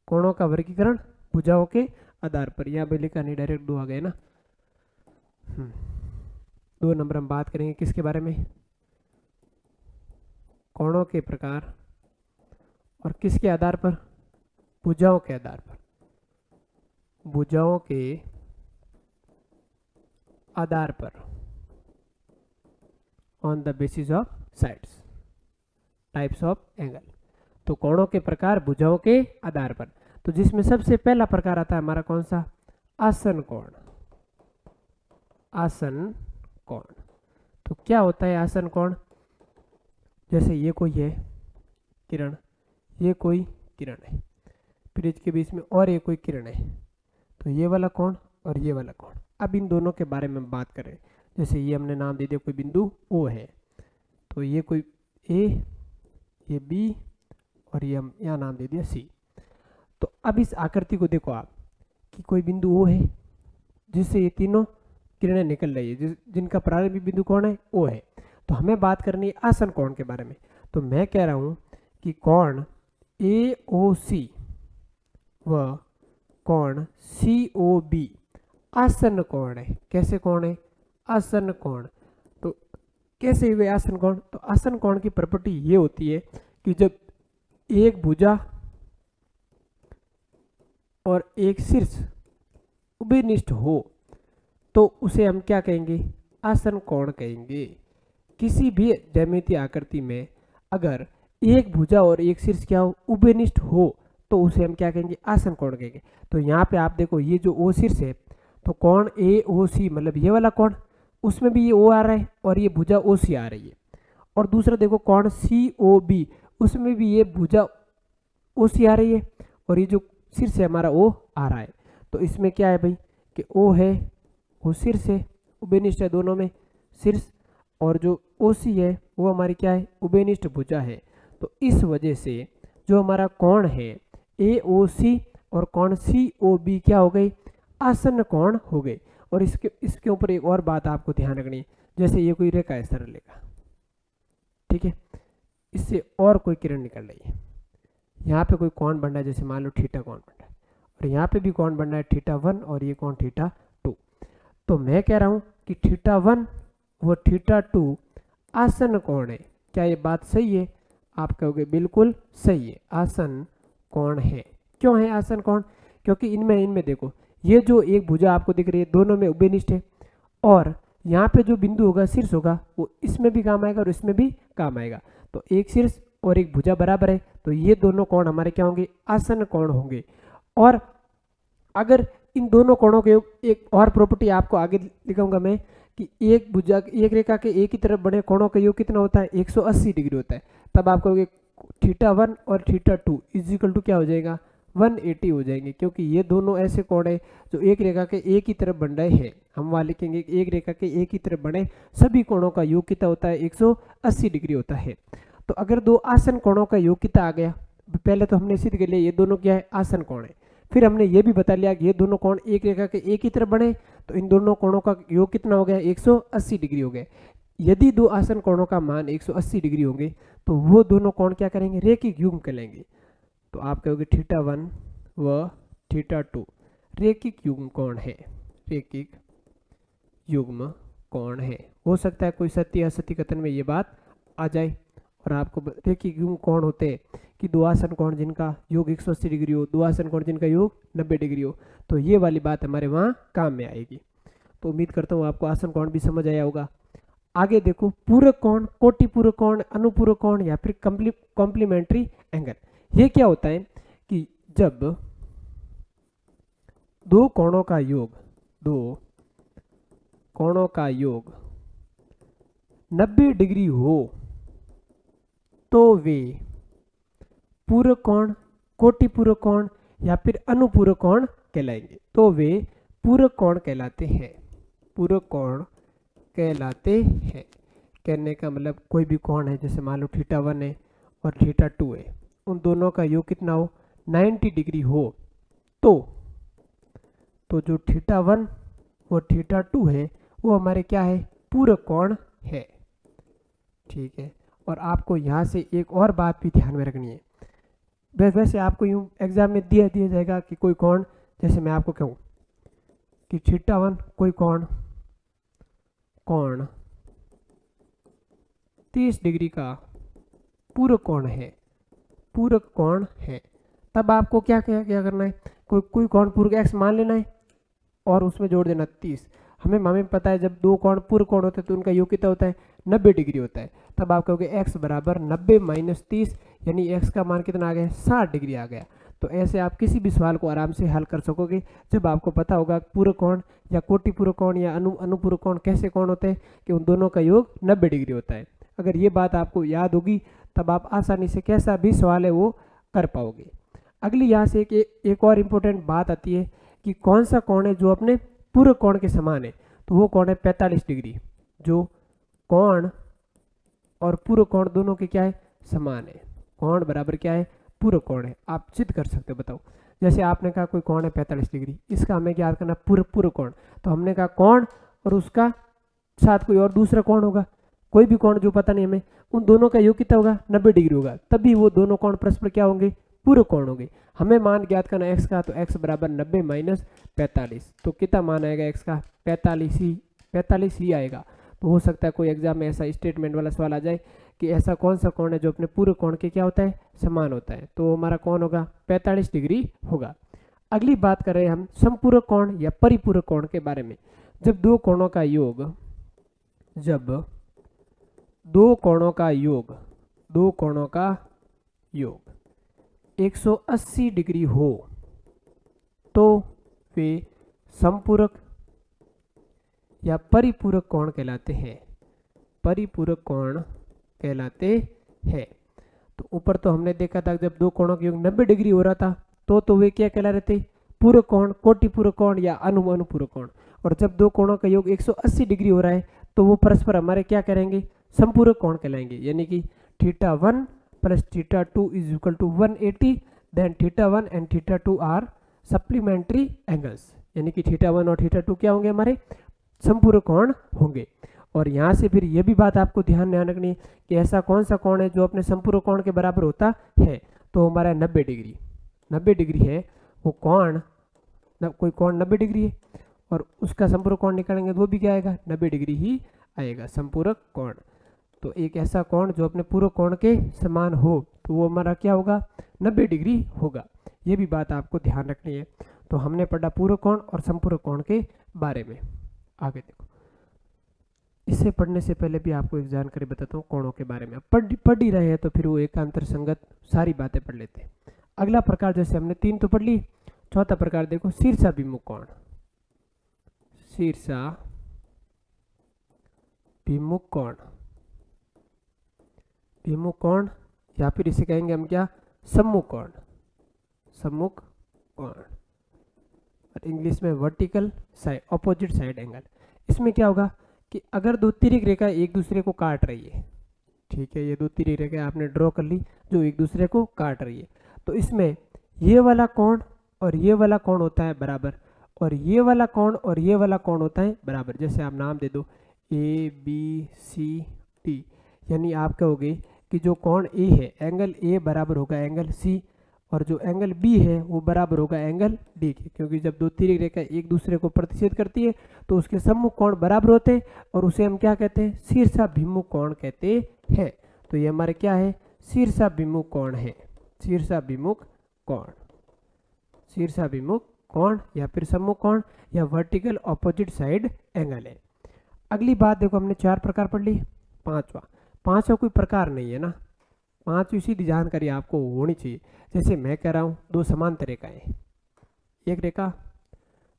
Speaker 1: कोणों का वर्गीकरण भुजाओं के आधार पर, यहाँ पे लिखा नहीं, डायरेक्ट 2 आ गए ना। 2 नंबर हम बात करेंगे किसके बारे में, कोणों के प्रकार और किसके आधार पर, भुजाओं के आधार पर। भुजाओं के आधार पर, on the basis of sides, types of angle. तो कोणों के प्रकार भुजाओं के आधार पर। तो जिसमें सबसे पहला प्रकार आता है हमारा कौन सा, आसन कोण। आसन कोण। तो क्या होता है आसन कोण, जैसे ये कोई है किरण, ये कोई किरण है, फिर इसके बीच में और ये कोई किरण है, तो ये वाला कोण और ये वाला कोण। अब इन दोनों के बारे में बात करें, जैसे ये हमने नाम दे दिया कोई बिंदु O है, तो ये कोई A, ये B और ये हम यहाँ नाम दे दिया C। तो अब इस आकृति को देखो आप कि कोई बिंदु O है जिससे ये तीनों किरणें निकल रही है, जिनका प्रारंभिक बिंदु कौन है, O है। तो हमें बात करनी है आसन कोण के बारे में। तो मैं कह रहा हूँ कि कोण AOC व कोण COB आसन कोण है। कैसे कोण है, आसन कोण। तो कैसे हुए आसन कोण, तो आसन कोण की प्रॉपर्टी ये होती है कि जब एक भुजा और एक शीर्ष उभयनिष्ठ हो तो उसे हम क्या कहेंगे, आसन कोण कहेंगे। किसी भी ज्यामितीय आकृति में अगर एक भुजा और एक शीर्ष क्या हो, उभयनिष्ठ हो, तो उसे हम क्या कहेंगे, आसन कोण कहेंगे। तो यहाँ पे आप देखो ये जो O शीर्ष है, तो कोण AOC मतलब ये वाला कोण, उसमें भी ये O आ रहा है और ये भुजा OC आ रही है। और दूसरा देखो कोण COB, उसमें भी ये भुजा OC आ रही है और ये जो शीर्ष है हमारा O आ रहा है। तो इसमें क्या है भाई कि O है, वो शीर्ष है, उभयनिष्ठ है दोनों में शीर्ष, और जो OC है वो हमारी क्या है, उभयनिष्ठ भुजा है। तो इस वजह से जो हमारा कोण है AOC और कोण COB क्या हो गई, आसन कोण हो गए। और इसके ऊपर एक और बात आपको ध्यान रखनी है, जैसे ये कोई रेखा है सरल रेखा, ठीक है, इससे और कोई किरण निकल रही है, यहाँ पे कोई कोण बन रहा है, जैसे मान लो थीटा कोण बन रहा है, और यहाँ पे भी कोण बन रहा है θ1 और ये कोण θ2। तो मैं कह रहा हूँ कि θ1 व θ2 आसन कोण है। क्या ये बात सही है, आप कहोगे बिल्कुल सही है, आसन कोण है। क्यों है आसन कोण, क्योंकि इनमें देखो ये जो एक भुजा आपको दिख रही है दोनों में उभयनिष्ठ है, और यहाँ पे जो बिंदु होगा शीर्ष होगा वो इसमें भी काम आएगा और इसमें भी काम आएगा। तो एक शीर्ष और एक भुजा बराबर है, तो ये दोनों कोण हमारे क्या होंगे, आसन कोण होंगे। और अगर इन दोनों कोणों के एक और प्रॉपर्टी आपको आगे लिखूंगा मैं कि एक भुजा एक रेखा के एक ही तरफ बने कोणों का योग कितना होता है, 180 डिग्री होता है। तब आप कहोगे θ1 और θ2 इज इक्वल टू क्या हो जाएगा, 180 हो जाएंगे, क्योंकि ये दोनों ऐसे कोण है जो एक रेखा के एक ही तरफ बन रहे हैं। हम वहाँ लिखेंगे एक रेखा के एक ही तरफ बने सभी कोणों का योग कितना होता है, 180 डिग्री होता है। तो अगर दो आसन कोणों का योग कितना आ गया, पहले तो हमने सिद्ध कर लिया ये दोनों क्या है, आसन कोण है। फिर हमने ये भी बता लिया कि ये दोनों कोण एक रेखा के एक ही तरफ बने, तो इन दोनों कोणों का योग कितना हो गया, 180 डिग्री हो गया। यदि दो आसन कोणों का मान 180 डिग्री होंगे तो वो दोनों कोण क्या करेंगे, रेखिक युग्म कहलाएंगे। तो आप कहोगे θ1 व θ2 रेखिक युग्म कोण है, रेखिक युग्म कोण है। हो सकता है कोई सत्य असत्य कथन में ये बात आ जाए और आपको रेखिक युग्म कोण होते हैं कि दो आसन कोण जिनका योग 180 डिग्री हो, दो आसन कोण जिनका योग 90 डिग्री हो, तो ये वाली बात हमारे वहाँ काम में आएगी। तो उम्मीद करता हूँ आपको आसन कोण भी समझ आया होगा। आगे देखो, पूरक कोण, कोटि पूरक कोण, अनुपूरक कोण या फिर कॉम्प्लीमेंट्री एंगल। ये क्या होता है कि जब दो कोणों का योग 90 डिग्री हो तो वे पूरक कोण, कोटि पूरक कोण या फिर अनुपूरक कोण कहलाएंगे। तो वे पूरक कोण कहलाते हैं, पूरक कोण कहलाते हैं। कहने का मतलब कोई भी कोण है, जैसे मान लो θ1 है और θ2 है, उन दोनों का योग कितना हो, 90 डिग्री हो तो जो θ1 और θ2 है वो हमारे क्या है, पूरक कोण है। ठीक है, और आपको यहाँ से एक और बात भी ध्यान में रखनी है। वैसे आपको यूँ एग्जाम में दिया जाएगा कि कोई कोण, जैसे मैं आपको कहूँ कि θ1 कोई कोण 30 डिग्री का पूरक कोण है, पूरक कोण है, तब आपको क्या करना है, कोई कोण पूरक x मान लेना है और उसमें जोड़ देना 30। हमें पता है जब दो कोण पूरक कोण होते हैं तो उनका योग कितना होता है, 90 डिग्री होता है। तब आप कहोगे x बराबर 90 माइनस 30, यानी x का मान कितना आ गया, 60 डिग्री आ गया। तो ऐसे आप किसी भी सवाल को आराम से हल कर सकोगे जब आपको पता होगा पूरक कोण या कोटि पूरक कोण या अनुपूरक कोण कैसे कोण होते हैं कि उन दोनों का योग 90 डिग्री होता है। अगर ये बात आपको याद होगी तब आप आसानी से कैसा भी सवाल है वो कर पाओगे। अगली यहाँ से एक और इम्पोर्टेंट बात आती है कि कौन सा कोण है जो अपने पूरक कोण के समान है, तो वो कोण है 45 डिग्री। जो कोण और पूरक कोण दोनों के क्या है, समान है। कोण बराबर क्या है, पूरक कोण है। आप सिद्ध कर सकते हो, बताओ। जैसे आपने कहा कोई कोण है 45 डिग्री, इसका हमें क्या करना, पूरक कोण। तो हमने कहा कोण और उसका साथ कोई और दूसरा कोण होगा, कोई भी कोण जो पता नहीं हमें, उन दोनों का योग कितना होगा, 90 डिग्री होगा, तभी वो दोनों कोण परस्पर क्या होंगे, पूरक कोण होंगे। हमें मान ज्ञात करना x का, तो x बराबर 90 माइनस 45, तो कितना मान आएगा x का, 45 ही आएगा। तो हो सकता है कोई एग्जाम में ऐसा स्टेटमेंट वाला सवाल आ जाए कि ऐसा कौन सा कोण है जो अपने पूरक कोण के क्या होता है, समान होता है, तो हमारा कौन होगा, 45 डिग्री होगा। अगली बात कर रहे हैं हम समपूरक कोण या परिपूरक कोण के बारे में। जब दो कोणों का योग 180 डिग्री हो तो वे समपूरक या परिपूरक कोण कहलाते हैं, परिपूरक कोण कहलाते हैं। तो ऊपर तो हमने देखा था जब दो कोणों का योग 90 डिग्री हो रहा था तो वे क्या कहला रहे थे, पूरक कोण, कोटि पूरक कोण या अनुपूरक कोण। और जब दो कोणों का योग 180 डिग्री हो रहा है तो वो परस्पर हमारे क्या करेंगे, समपूरक कोण कहलाएंगे। यानी कि θ1 plus θ2 is equal to 180, then θ1 and θ2 are supplementary angles. यानी कि θ1 और θ2 क्या होंगे, हमारे समपूरक कोण होंगे। और यहाँ से फिर ये भी बात आपको ध्यान रखनी है कि ऐसा कौन सा कोण है जो अपने समपूरक कोण के बराबर होता है, तो हमारा 90 डिग्री है वो कोण, कोई कोण 90 डिग्री है और उसका समपूरक कोण निकालेंगे तो वो भी क्या आएगा, 90 डिग्री ही आएगा समपूरक कोण। तो एक ऐसा कोण जो अपने पूरक कोण के समान हो तो वो हमारा क्या होगा, 90 डिग्री होगा। ये भी बात आपको ध्यान रखनी है। तो हमने पढ़ा पूरक कोण और समपूरक कोण के बारे में। आगे देखो, इससे पढ़ने से पहले भी आपको एक जानकारी बताता हूँ कोणों के बारे में। पढ़ ही रहे हैं तो फिर वो एक अंतर संगत सारी बातें पढ़ लेते हैं। अगला प्रकार, जैसे हमने 3 तो पढ़ ली, चौथा प्रकार देखो शीर्षाभिमुख कोण। शीर्षाभिमुख कोण, विमुख कोण या फिर इसे कहेंगे हम क्या, सम्मुख कोण, सम्मुख कोण, और इंग्लिश में vertical side, opposite side angle. इसमें क्या होगा कि अगर दो तिर्यक रेखा एक दूसरे को काट रही है, ठीक है, ये दो तिर्यक रेखा आपने ड्रॉ कर ली जो एक दूसरे को काट रही है, तो इसमें ये वाला कोण और ये वाला कोण होता है बराबर, और ये वाला कोण और ये वाला कोण होता है बराबर। जैसे आप नाम दे दो ABCD, यानी आप कहोगे कि जो कोण ए है एंगल ए बराबर होगा एंगल सी, और जो एंगल बी है वो बराबर होगा एंगल डी के, क्योंकि जब दो तिर्यक रेखा एक दूसरे को प्रतिच्छेद करती है तो उसके सम्मुख कोण बराबर होते हैं और उसे हम क्या कहते हैं, शीर्षाभिमुख कोण कहते हैं। तो ये हमारे क्या है, शीर्षाभिमुख कोण है, शीर्षाभिमुख कोण, शीर्षाभिमुख कोण या फिर सम्मुख कोण या वर्टिकल ऑपोजिट साइड एंगल है। अगली बात देखो, हमने 4 प्रकार पढ़ ली। पांचवा कोई प्रकार नहीं है ना, 5वीं सीधी जानकारी आपको होनी चाहिए। जैसे मैं कह रहा हूँ दो समांतर रेखाएं, एक रेखा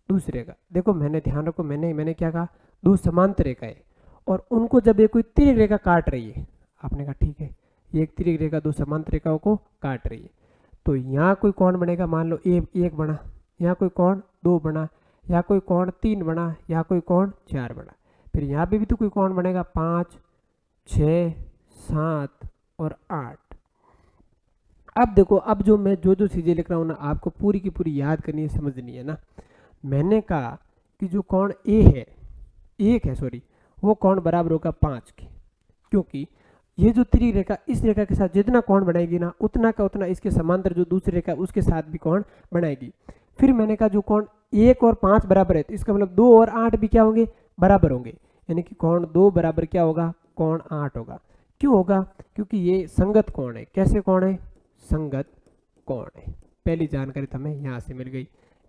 Speaker 1: दूसरी रेखा, देखो मैंने ध्यान रखो, मैंने क्या कहा, दो समांतर रेखाएं, और उनको जब ये कोई तिर्यक रेखा काट रही है, आपने कहा ठीक है ये एक तिर्यक रेखा दो समांतर रेखाओं को काट रही है, तो यहाँ कोई कोण बनेगा, मान लो एक बना, यहाँ कोई कोण 2 बना, यहाँ कोई कोण 3 बना, यहाँ कोई कोण 4 बना, फिर यहाँ पे भी तो कोई कोण बनेगा 5, 6, 7 और 8। अब देखो, अब जो मैं जो चीजें लिख रहा हूँ ना, आपको पूरी की पूरी याद करनी है, समझनी है ना। मैंने कहा कि जो कोण एक है सॉरी, वो कोण बराबर होगा 5 के, क्योंकि ये जो तिर्यक रेखा इस रेखा के साथ जितना कोण बनाएगी ना, उतना का उतना इसके समांतर जो दूसरी रेखा उसके साथ भी कोण बनाएगी। फिर मैंने कहा जो कोण 1 और 5 बराबर है, तो इसका मतलब 2 और 8 भी क्या होंगे, बराबर होंगे, यानी कि कोण 2 बराबर क्या होगा, कोण 8 होगा। क्यों होगा, क्योंकि ये संगत कोण है। कैसे कोण है, संगत कोण है। पहली जानकारी तो हमें यहाँ से मिल गई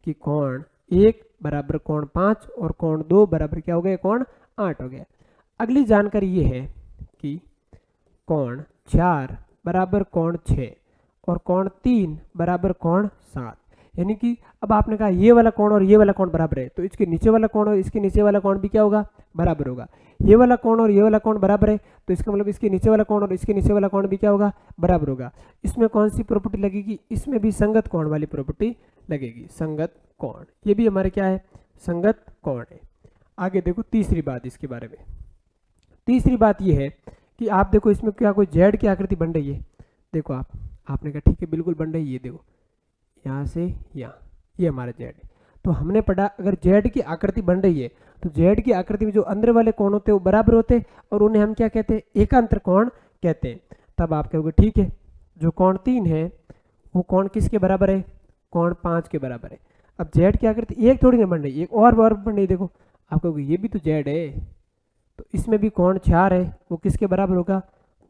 Speaker 1: कि कोण 1 बराबर कोण 5 और कोण 2 बराबर क्या हो गया, कोण 8 हो गया। अगली जानकारी ये है कि कोण 4 बराबर कोण 6 और कोण 3 बराबर कोण 7, यानी कि अब आपने कहा ये वाला कोण और ये वाला कोण बराबर है, तो इसके नीचे वाला कोण और इसके नीचे वाला कोण भी क्या होगा, बराबर होगा। ये वाला कोण और ये वाला कोण बराबर है, तो इसका मतलब इसके नीचे वाला कोण और इसके नीचे वाला कोण भी क्या होगा, बराबर होगा। इसमें कौन सी प्रॉपर्टी लगेगी, इसमें भी संगत कोण वाली प्रॉपर्टी लगेगी, संगत कोण। ये भी हमारे क्या है, संगत कोण है। आगे देखो तीसरी बात इसके बारे में। तीसरी बात ये है कि आप देखो इसमें क्या कोई जेड की आकृति बन रही है। देखो आपने कहा ठीक है बिल्कुल बन रही है, ये देखो यहाँ से यहाँ, ये हमारा जेड है। तो हमने पढ़ा अगर जेड की आकृति बन रही है तो जेड की आकृति में जो अंदर वाले कोण होते हैं वो बराबर होते हैं, और उन्हें हम क्या कहते हैं, एकांतर कोण कहते हैं। तब आप कहोगे ठीक है, जो कोण 3 है वो कोण किसके बराबर है, कोण 5 के बराबर है। अब जेड की आकृति एक थोड़ी ना बन रही, एक और बराबर बन रही। देखो आप कहोगे ये भी तो जेड है, तो इसमें भी कोण 4 है, वो किसके बराबर होगा,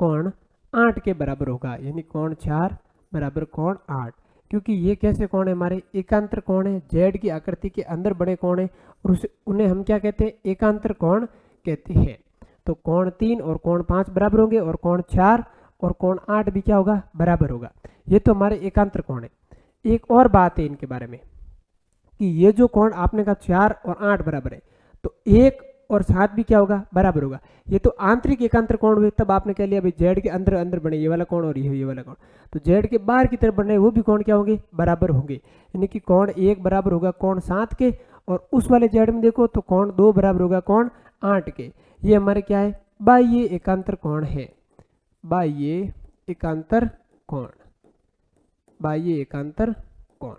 Speaker 1: कोण 8 के बराबर होगा, यानी कोण 4 बराबर कोण 8। क्योंकि ये कैसे कोण है, हमारे एकांतर कोण है, जेड की आकृति के अंदर बड़े कोण है, और उन्हें हम क्या कहते हैं, एकांतर कोण कहते हैं। तो कोण 3 और कोण 5 बराबर होंगे, और कोण 4 और कोण 8 भी क्या होगा, बराबर होगा। ये तो हमारे एकांतर कोण है। एक और बात है इनके बारे में कि ये जो कोण आपने कहा 4 और 8 बराबर है, तो 1 और 7 भी क्या होगा, बराबर होगा। ये तो आंतरिक एकांतर कोण हुए। तब आपने कह लिया भाई जेड के अंदर अंदर बने ये वाला कोण और ये वाला कोण, तो जेड के बाहर की तरफ बने वो भी कोण क्या होंगे, बराबर होंगे। यानी कि कोण 1 बराबर होगा कोण 7 के, और उस वाले जेड में देखो तो कोण 2 बराबर होगा कोण 8 के। ये हमारे क्या है, बाह्य एकांतर कोण है, बाह्य एकांतर कोण, बाह्य एकांतर कोण।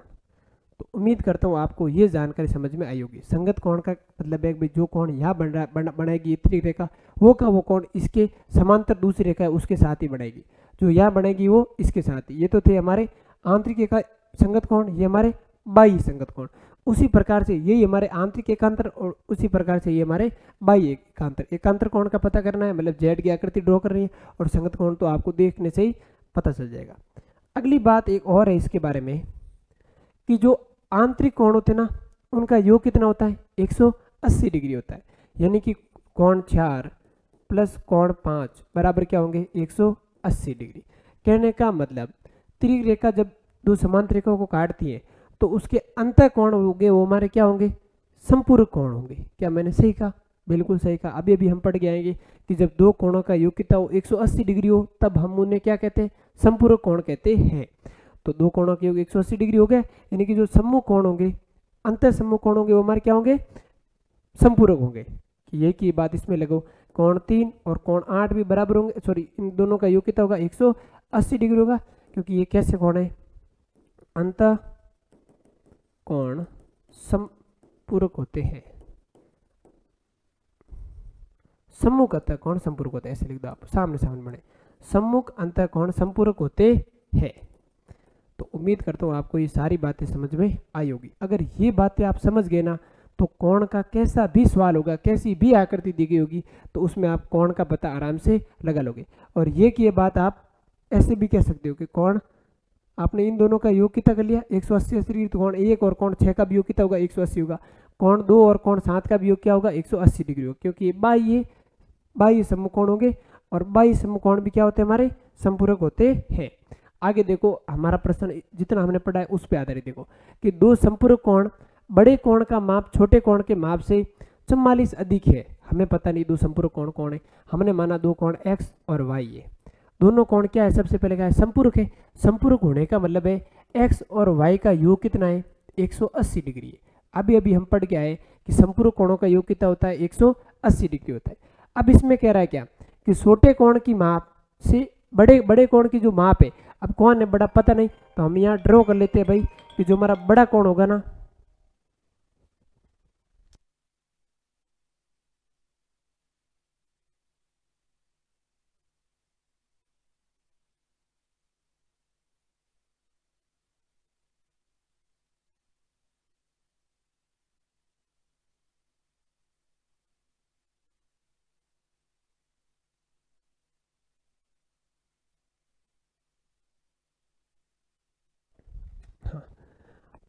Speaker 1: तो उम्मीद करता हूँ आपको ये जानकारी समझ में आई होगी। संगत कोण का मतलब है कि जो कोण यहाँ बन रहा बनाएगी तिर्यक रेखा, वो का वो कोण इसके समांतर दूसरी रेखा है उसके साथ ही बनाएगी, जो यहाँ बनेगी वो इसके साथ ही। ये तो थे हमारे आंतरिक एका संगत कोण, ये हमारे बाह्य संगत कोण। उसी प्रकार से यही हमारे आंतरिक एकांतर, और उसी प्रकार से ये हमारे बाह्य एकांतर। एकांतर कोण का पता करना है, मतलब जेड की आकृति ड्रॉ कर रही है, और संगत कोण तो आपको देखने से ही पता चल जाएगा। अगली बात एक और है इसके बारे में कि जो आंतरिक कोण होते हैं ना, उनका योग कितना होता है, 180 डिग्री होता है। यानी कि कोण 4 प्लस कोण 5 बराबर क्या होंगे, 180 डिग्री। कहने का मतलब तिर्यक रेखा जब दो समांतर रेखाओं को काटती है तो उसके अंतर कोण होंगे वो हमारे क्या होंगे, संपूरक कोण होंगे। क्या मैंने सही कहा, बिल्कुल सही कहा। अभी अभी हम पढ़ के आएंगे कि जब दो कोणों का योग कितना हो 180 डिग्री हो, तब हम उन्हें क्या कहते हैं, संपूरक कोण कहते हैं। तो दो कोणों के योग 180 डिग्री हो गए, यानी कि जो सम्मुख कोण होंगे, अंतर सम्मुख कोण होंगे, वो हमारे क्या होंगे, संपूरक होंगे। ये की बात इसमें लगो, कोण 3 और कोण 8 भी बराबर होंगे, सॉरी इन दोनों का योग कितना होगा, 180 डिग्री होगा। क्योंकि ये कैसे कोण है, अंत कोण संपूरक होते हैं। सम्मुख अंतःकोण संपूरक होते हैं, ऐसे लिख दो आप, सामने सामने बने, सम्मुख अंतःकोण संपूरक होते हैं। तो उम्मीद करता हूँ आपको ये सारी बातें समझ में आई होगी। अगर ये बातें आप समझ गए ना, तो कोण का कैसा भी सवाल होगा, कैसी भी आकृति दी गई होगी, तो उसमें आप कोण का पता आराम से लगा लोगे। और ये बात आप ऐसे भी कह सकते हो कि कोण, आपने इन दोनों का योग कितना कर लिया 180 डिग्री, तो कोण 1 और कोण 6 का भी योग कितना होगा 180 होगा। कोण 2 और कोण 7 का भी योग क्या होगा 180 डिग्री होगा, क्योंकि बाह्य समकोण होंगे और बाह्य समकोण भी क्या होते हैं हमारे संपूरक होते हैं। आगे देखो हमारा प्रश्न जितना हमने पढ़ा है उस पर आधारित देखो कि दो संपूरक कोण, बड़े कोण का माप छोटे कोण के माप से 44 अधिक है। हमें पता नहीं दो संपूरक कोण कौन है, हमने माना दो कोण x और y है। दोनों कोण क्या है, सबसे पहले क्या है संपूरक है। संपूरक होने का मतलब है x और y का योग कितना है 180 डिग्री है। अभी अभी हम पढ़ के आए कि संपूरक कोणों का योग कितना होता है 180 डिग्री होता है। अब इसमें कह रहा है क्या कि छोटे कोण की माप से बड़े कोण की जो माप है, अब कौन है बड़ा पता नहीं, तो हम यहाँ ड्रॉ कर लेते हैं भाई कि जो हमारा बड़ा कोण होगा ना,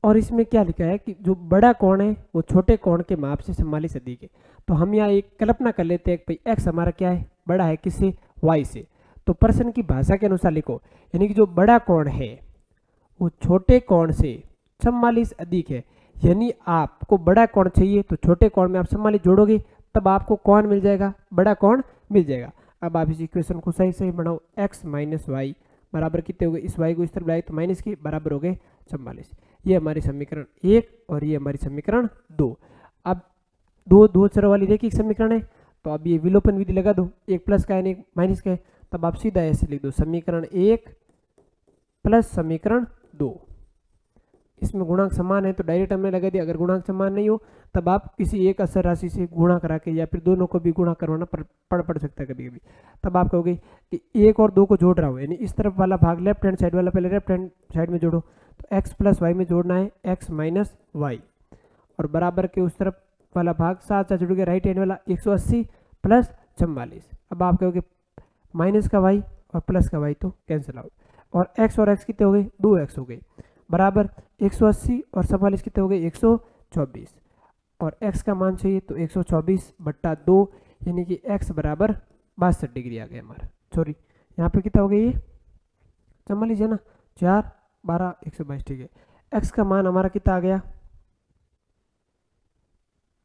Speaker 1: और इसमें क्या लिखा है कि जो बड़ा कोण है वो छोटे कोण के माप से 44 अधिक है। तो हम यहाँ एक कल्पना कर लेते हैं कि भाई x हमारा क्या है बड़ा है किससे y से। तो प्रश्न की भाषा के अनुसार लिखो, यानी कि जो बड़ा कोण है वो छोटे कोण से 44 अधिक है। यानी आपको बड़ा कोण चाहिए तो छोटे कोण में आप 44 जोड़ोगे तब आपको कौन मिल जाएगा, बड़ा कोण मिल जाएगा। अब आप इस इक्वेशन को सही सही बनाओ, x माइनस वाई बराबर कितने हो गए, इस y को इस तरफ लाए तो माइनस के बराबर हो गए 44। ये हमारी समीकरण 1 और ये हमारी समीकरण 2। अब दो चर वाली रेखिक समीकरण है, तो अब ये विलोपन विधि लगा दो, एक प्लस का है एक माइनस का है, तब आप सीधा ऐसे लिख दो समीकरण 1 प्लस समीकरण 2। इसमें गुणांक समान है तो डायरेक्ट हमने लगा दिया, अगर गुणांक समान नहीं हो तब आप किसी एक असर राशि से गुणा करा के या फिर दोनों को भी गुणा करवाना पड़ सकता है कभी कभी। तब आप कहोगे कि 1 और 2 को जोड़ रहा हूँ, यानी इस तरफ वाला भाग लेफ्ट हैंड साइड वाला पहले लेफ्ट हैंड साइड में जोड़ो, तो x प्लस वाई में जोड़ना है x माइनस वाई, और बराबर के उस तरफ वाला भाग साथ साथ जुड़ गया राइट हैंड वाला 180 प्लस 44। अब आप कहोगे माइनस का y और प्लस का y तो कैंसिल आउट, और x और x कितने हो गए 2x हो गए, बराबर 180 और 44 कितने हो गए 124, और x का मान चाहिए तो 124/2, यानी कि x बराबर 62 डिग्री आ गया हमारा। सॉरी यहाँ पे कितना हो गया, ये 44 है ना, 4 12 122, ठीक है। x का मान हमारा कितना आ गया,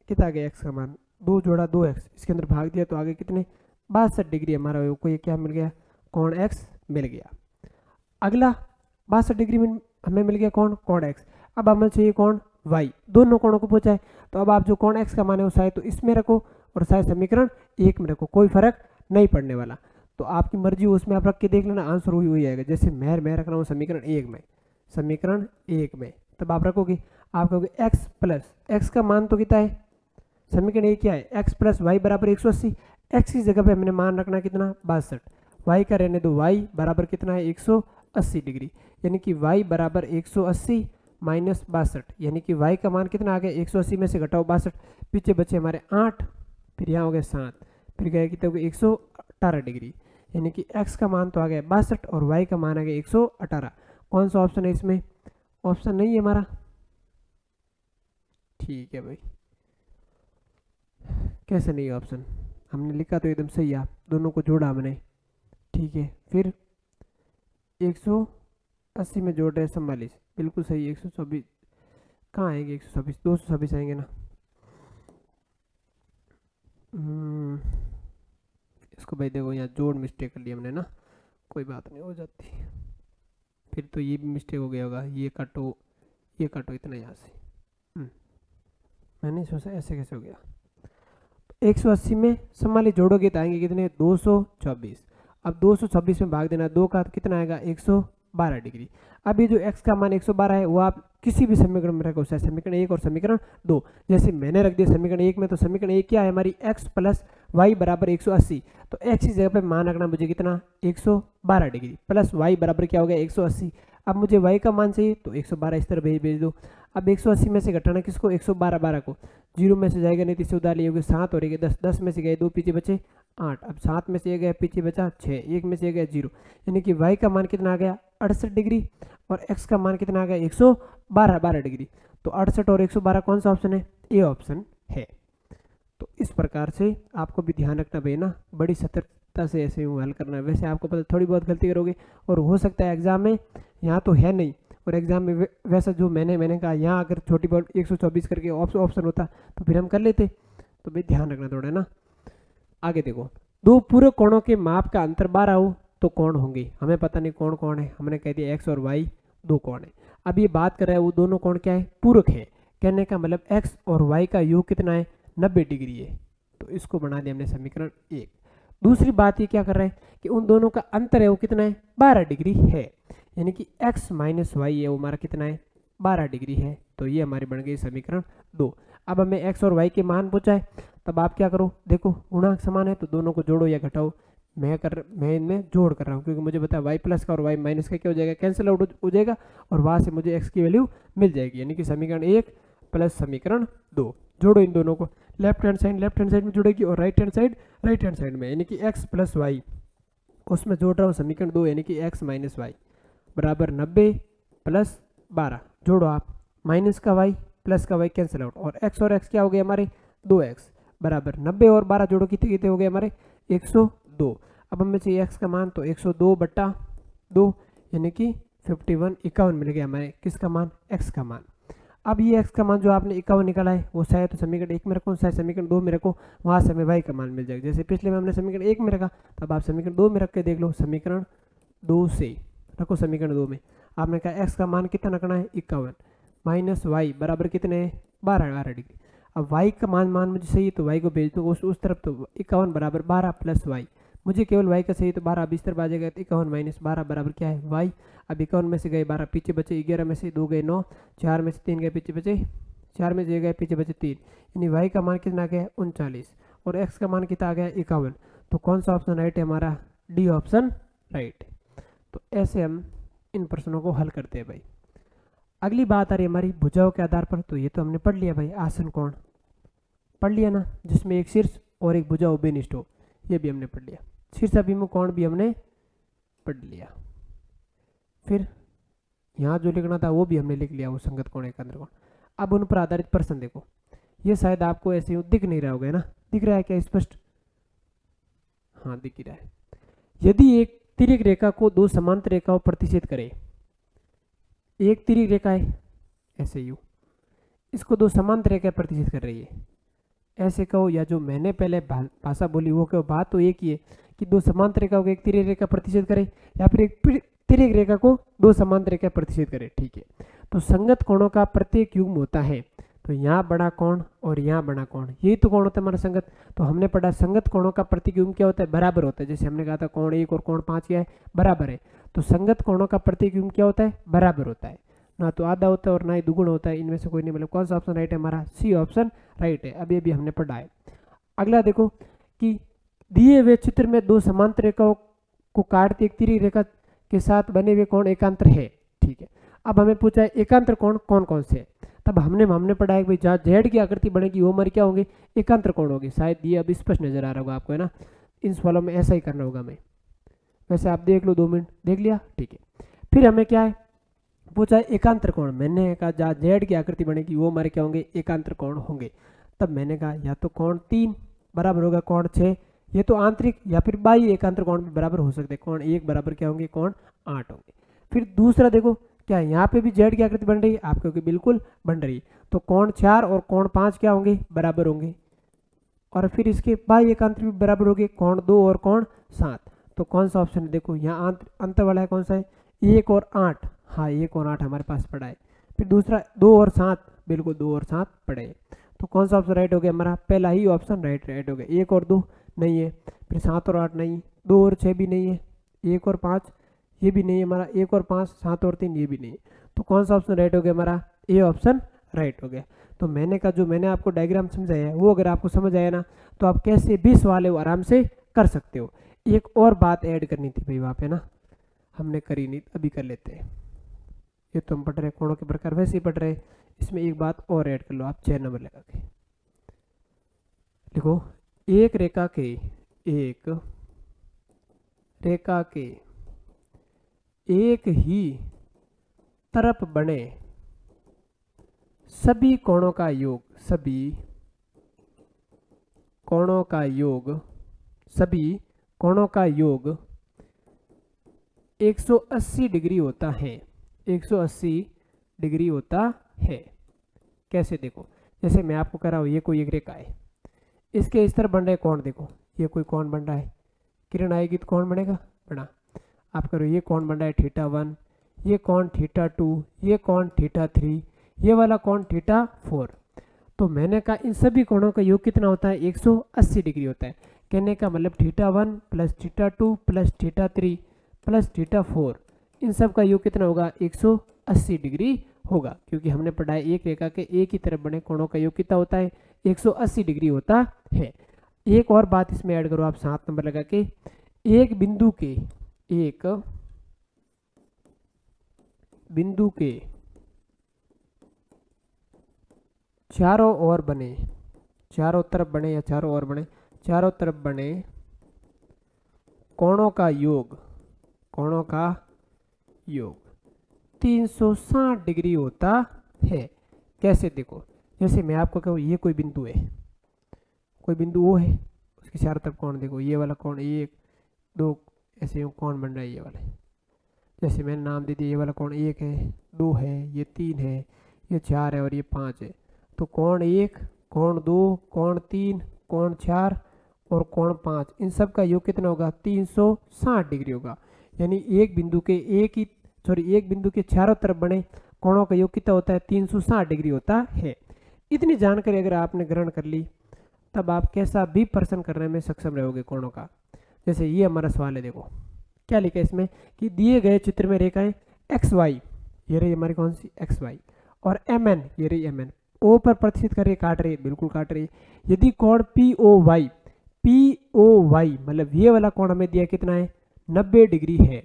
Speaker 1: x का मान 2 जोड़ा 2x, इसके अंदर भाग दिया तो आगे कितने 62 डिग्री हमारा को ये क्या मिल गया, कोण x मिल गया। अगला 62 डिग्री में हमें मिल गया कोण x। अब हमें चाहिए कोण y, दोनों कोणों को पूछा है, तो अब आप जो कोण x का मान है वो शायद तो इसमें रखो और शायद समीकरण 1 में रखो, कोई फर्क नहीं पड़ने वाला। तो आपकी मर्जी उसमें आप रख के देख लेना, आंसर वही आएगा। जैसे मैं रख रहा हूँ समीकरण 1 में, तब आप रखोगे, आप कहोगे x प्लस x का मान तो कितना है, समीकरण 1 क्या है x प्लस वाई बराबर 180, x की जगह पे हमने मान रखना कितना 62, y का रहने दो, y बराबर कितना है 180 डिग्री, यानी कि y बराबर 180 माइनस 62, यानी कि y का मान कितना आ गया 180 में से घटाओ 62, पीछे बचे हमारे 8, फिर यहाँ हो गए 7, फिर गए कितने हो गए 118 डिग्री, यानी कि x का मान तो आ गया 62 और y का मान आ गया 118। कौन सा ऑप्शन है इसमें, ऑप्शन नहीं है हमारा, ठीक है भाई, कैसे नहीं ऑप्शन, हमने लिखा तो एकदम सही है, दोनों को जोड़ा हमने, ठीक है। फिर 180 में जोड़ रहे 44, बिल्कुल सही, 124 कहाँ आएंगे 126, 226 आएंगे ना। इसको भाई देखो यहाँ जोड़ मिस्टेक कर ली हमने ना, कोई बात नहीं हो जाती, फिर तो ये भी मिस्टेक हो गया होगा, ये काटो इतना यहाँ से, मैंने सोचा ऐसे कैसे हो गया। 180 में 44 जोड़ोगे तो आएंगे कितने 224, अब 226 में भाग देना, 2 का कितना आएगा 112 डिग्री। अब ये जो x का मान 112 है वो आप किसी भी समीकरण में रखो, चाहे समीकरण 1 और समीकरण 2। जैसे मैंने रख दिया समीकरण 1 में, तो समीकरण 1 क्या है हमारी, x प्लस वाई बराबर 180। तो x की जगह पे मान रखना मुझे कितना, 112 डिग्री प्लस y बराबर क्या हो गया 180। अब मुझे y का मान चाहिए तो 112 इस तरह भेज दो। अब 180 में से घटाना किसको, 112 12 को, 0 में से जाएगा नहीं तो इसे उधार लिए होगी 7 और 10, 10 में से गए 2 पीछे बचे 8। अब 7 में से गया पीछे बचा 6, 1 में से गया 0, यानी कि y का मान कितना आ गया 68 डिग्री और x का मान कितना आ गया 112 डिग्री। तो 68 और 112 कौन सा ऑप्शन है, ए ऑप्शन है। तो इस प्रकार से आपको भी ध्यान रखना भाई ना, बड़ी सतर्कता से ऐसे हल करना है। वैसे आपको पता थोड़ी बहुत गलती करोगे और हो सकता है एग्जाम में, यहाँ तो है नहीं, और एग्जाम में वैसा जो मैंने कहा यहाँ अगर छोटी बहुत 124 करके ऑप्शन होता तो फिर हम कर लेते। तो भाई ध्यान रखना थोड़ा ना। आगे देखो, दो पूरक कोणों के माप का अंतर 12 हो तो कौन होंगे, हमें पता नहीं कौन कौन है, हमने कह दिया एक्स और वाई दो कोण है। अब ये बात कर रहा है वो दोनों कोण क्या है, पूरक है। कहने का मतलब एक्स और वाई का योग कितना है, 90 डिग्री है। तो इसको बना दिया हमने समीकरण 1। दूसरी बात ये क्या कर रहा है कि उन दोनों का अंतर है वो कितना है, 12 डिग्री है, यानी कि x माइनस वाई है वो हमारा कितना है, 12 डिग्री है। तो ये हमारी बन गई समीकरण 2। अब हमें x और y के मान पूछा है, तब आप क्या करो, देखो गुणांक समान है तो दोनों को जोड़ो या घटाओ। मैं इनमें जोड़ कर रहा हूँ क्योंकि मुझे पता है y प्लस का और y माइनस का क्या हो जाएगा, कैंसिल आउट हो जाएगा और वहाँ से मुझे x की वैल्यू मिल जाएगी, यानी कि समीकरण 1 प्लस समीकरण 2। जोड़ो इन दोनों को, लेफ्ट हैंड साइड में जुड़ेगी और राइट हैंड साइड में, यानी कि x प्लस वाई, उसमें जोड़ रहा हूँ समीकरण 2 यानी कि x माइनस वाई बराबर 90 प्लस 12। जोड़ो आप, माइनस का y प्लस का y कैंसिल आउट, और x और x क्या हो गए हमारे 2x बराबर 90 और 12 जोड़ो कितने कितने हो गए हमारे 102। अब हमें चाहिए x का मान, तो 102 बट्टा 2 यानी कि 51 मिल गया हमारे किसका मान, x का मान। अब ये x का मान जो आपने 51 निकाला है वो शायद तो समीकरण 1 में रखो, शायद समीकरण 2 में रखो, वहाँ से हमें y का मान मिल जाएगा। जैसे पिछले में हमने समीकरण 1 में रखा, तब आप समीकरण 2 में रख के देख लो, समीकरण 2 से रखो समीकरण 2 में। आपने कहा x का मान कितना रखना है 51 माइनस वाई बराबर कितने 12 डिग्री। अब y का मान मुझे सही तो y को भेज दो उस तरफ, तो 51 बराबर 12 प्लस वाई, मुझे केवल y का सही तो 12 अब इस तरफ आ जाएगा, तो 51 माइनस 12 बराबर क्या है y। अब 51 में से गए 12 पीछे बचे 11 में से 2 गए 9, 4 में से 3 गए पीछे बचे 4 में से गए पीछे बचे 3, यानी y का मान कितना आ गया 39 और x का मान कितना आ गया 51। तो कौन सा ऑप्शन राइट है हमारा, डी ऑप्शन राइट है। तो ऐसे हम इन प्रश्नों को हल करते हैं भाई। अगली बात आ रही है हमारी भुजाओं के आधार पर, तो ये तो हमने पढ़ लिया भाई, आसन कोण पढ़ लिया ना, जिसमें एक शीर्ष और एक भुजा उभयनिष्ठ हो, ये भी हमने पढ़ लिया। शीर्ष अभिमुख कोण भी हमने पढ़ लिया। फिर यहाँ जो लिखना था वो भी हमने लिख लिया, वो संगत कोण एकांतर कोण। अब उन पर आधारित प्रश्न देखो, ये शायद आपको ऐसे दिख नहीं रहा होगा ना, दिख रहा है क्या स्पष्ट, हाँ दिख ही रहा है। यदि एक तिर्यक रेखा को दो समांतर रेखाओं प्रतिच्छेद करे, एक तिर्यक रेखा है ऐसे यू, इसको दो समांतर रेखा प्रतिच्छेद कर रही है, ऐसे कहो या जो मैंने पहले भाषा बोली वो कहो, बात तो एक ही है कि दो समांतर रेखाओं को एक तिर्यक रेखा प्रतिच्छेद करे या फिर एक तिर्यक रेखा को दो समांतर रेखा प्रतिच्छेद करे, ठीक है। तो संगत कोणों का प्रत्येक युग्म होता है, तो यहाँ बड़ा कोण और यहाँ बड़ा कोण, यही तो कोण होता है हमारा संगत। तो हमने पढ़ा संगत कोणों का प्रत्येक युग्म क्या होता है, बराबर होता है। जैसे हमने कहा था कोण 1 और कोण 5 क्या है, बराबर है। तो संगत कोणों का प्रत्येक युग्म क्या होता है, बराबर होता है, ना तो आधा होता है और ना ही दुगुण होता है। इनमें से कोई नहीं, मतलब कौन सा ऑप्शन राइट है हमारा, सी ऑप्शन राइट है। अब ये भी हमने पढ़ा है। अगला देखो कि दिए हुए चित्र में दो समांतर रेखाओं को काटती एक तिर्यक रेखा के साथ बने हुए कोण एकांतर है, ठीक है। अब हमें पूछा है एकांतर कोण कौन कौन से है, तब हमने पढ़ा है कि जहाँ जेड की आकृति बनेगी वो हमारी क्या होंगे, एकांतर कोण होगी। शायद ये अब स्पष्ट नजर आ रहा होगा आपको, है ना। इन सवालों में ऐसा ही करना होगा हमें, वैसे आप देख लो 2 मिनट देख लिया, ठीक है। फिर हमें क्या है पूछा है एकांतर कोण, मैंने कहा जहाँ जेड की आकृति बनेगी वो हमारे क्या होंगे, एकांतर कोण होंगे। तब मैंने कहा या तो कोण 3 बराबर होगा कोण 6, ये तो आंतरिक या फिर बाह्य एकांतर कोण भी बराबर हो सकते हैं। कोण 1 बराबर क्या होंगे, कोण 8 होंगे। फिर दूसरा देखो क्या यहाँ पे भी जेड की आकृति बन रही है, आप क्योंकि बिल्कुल बन रही है, तो कोण 4 और कोण 5 क्या होंगे, बराबर होंगे। और फिर इसके बाह्य एकांतर भी बराबर होंगे, कोण 2 और कोण 7। तो कौन सा ऑप्शन है, देखो यहाँ अंतर वाला है कौन सा है, 1 और 8, हाँ 1 और 8 हमारे पास पड़ा है। फिर दूसरा 2 और 7, बिल्कुल 2 और 7 पड़े हैं। तो कौन सा ऑप्शन राइट हो गया हमारा, पहला ही ऑप्शन राइट हो गया। 1 और 2 नहीं है, फिर 7 और 8 नहीं, 2 और 6 भी नहीं है, 1 और 5 ये भी नहीं है हमारा, 1 और 5, 7 और 3 ये भी नहीं है। तो कौन सा ऑप्शन राइट हो गया हमारा, ए ऑप्शन राइट हो गया। तो मैंने आपको डायग्राम समझाया है वो अगर आपको समझ आया ना तो आप कैसे भी सवाल है वो आराम से कर सकते हो। एक और बात ऐड करनी थी भाई वहाँ पे ना, हमने करी नहीं, अभी कर लेते हैं। ये तो हम पढ़ रहे कोणों के प्रकार वैसे ही पढ़ रहे, इसमें एक बात और ऐड कर लो आप 6 नंबर लगा के देखो। एक रेखा के एक ही तरफ बने सभी कोणों का योग, सभी कोणों का योग 180 डिग्री होता है, 180 डिग्री होता है। कैसे देखो, जैसे मैं आपको कह रहा हूँ ये कोई एक रेखा है, इसके इस तरफ बन रहे कोण, देखो ये कोई कोण बन रहा है, किरण आएगी तो कौन बनेगा बड़ा। आप करो ये कौन बन रहा है θ1, ये कौन θ2, ये कौन θ3, ये वाला कौन θ4। तो मैंने कहा इन सभी कोणों का योग कितना होता है, 180 डिग्री होता है। कहने का मतलब θ1 प्लस θ2 प्लस θ3 प्लस θ4 इन सब का योग कितना होगा, 180 डिग्री होगा। क्योंकि हमने पढ़ा है एक रेखा के एक ही तरफ बने कोणों का योग कितना होता है, 180 डिग्री होता है। एक और बात इसमें ऐड करो आप 7 नंबर लगा के, एक बिंदु के चारों ओर बने, चारों तरफ बने या चारों ओर बने, चारों तरफ बने कोणों का योग 360 डिग्री होता है। कैसे देखो, जैसे मैं आपको कहूँ ये कोई बिंदु है, कोई बिंदु वो है, उसके चारों तरफ कोण देखो, ये वाला कोण 1 2 ऐसे कोण बन रहा है ये वाला। जैसे मैंने नाम दे दिया, ये वाला कोण 1 है, 2 है, ये 3 है, ये 4 है और ये 5 है। तो कोण 1, कोण 2, कोण 3, कोण 4 और कोण 5 इन सब का योग कितना होगा, 360 डिग्री होगा। यानी एक बिंदु के चारों तरफ बने कोणों का योग कितना होता है, 360 डिग्री होता है। इतनी जानकारी अगर आपने ग्रहण कर ली तब आप कैसा भी प्रश्न करने में सक्षम रहोगे कोणों का। जैसे ये हमारा सवाल है, देखो क्या लिखा है इसमें कि दिए गए चित्र में रेखाएं एक्स वाई, ये रही हमारी कौन सी एक्स वाई, और एम एन, ये रही एम एन, ओ पर प्रतिष्ठित कर रही है, काट रही है, बिल्कुल काट रही है। यदि कोण पी ओ वाई मतलब ये वाला कोण हमें दिया कितना है, 90 डिग्री है।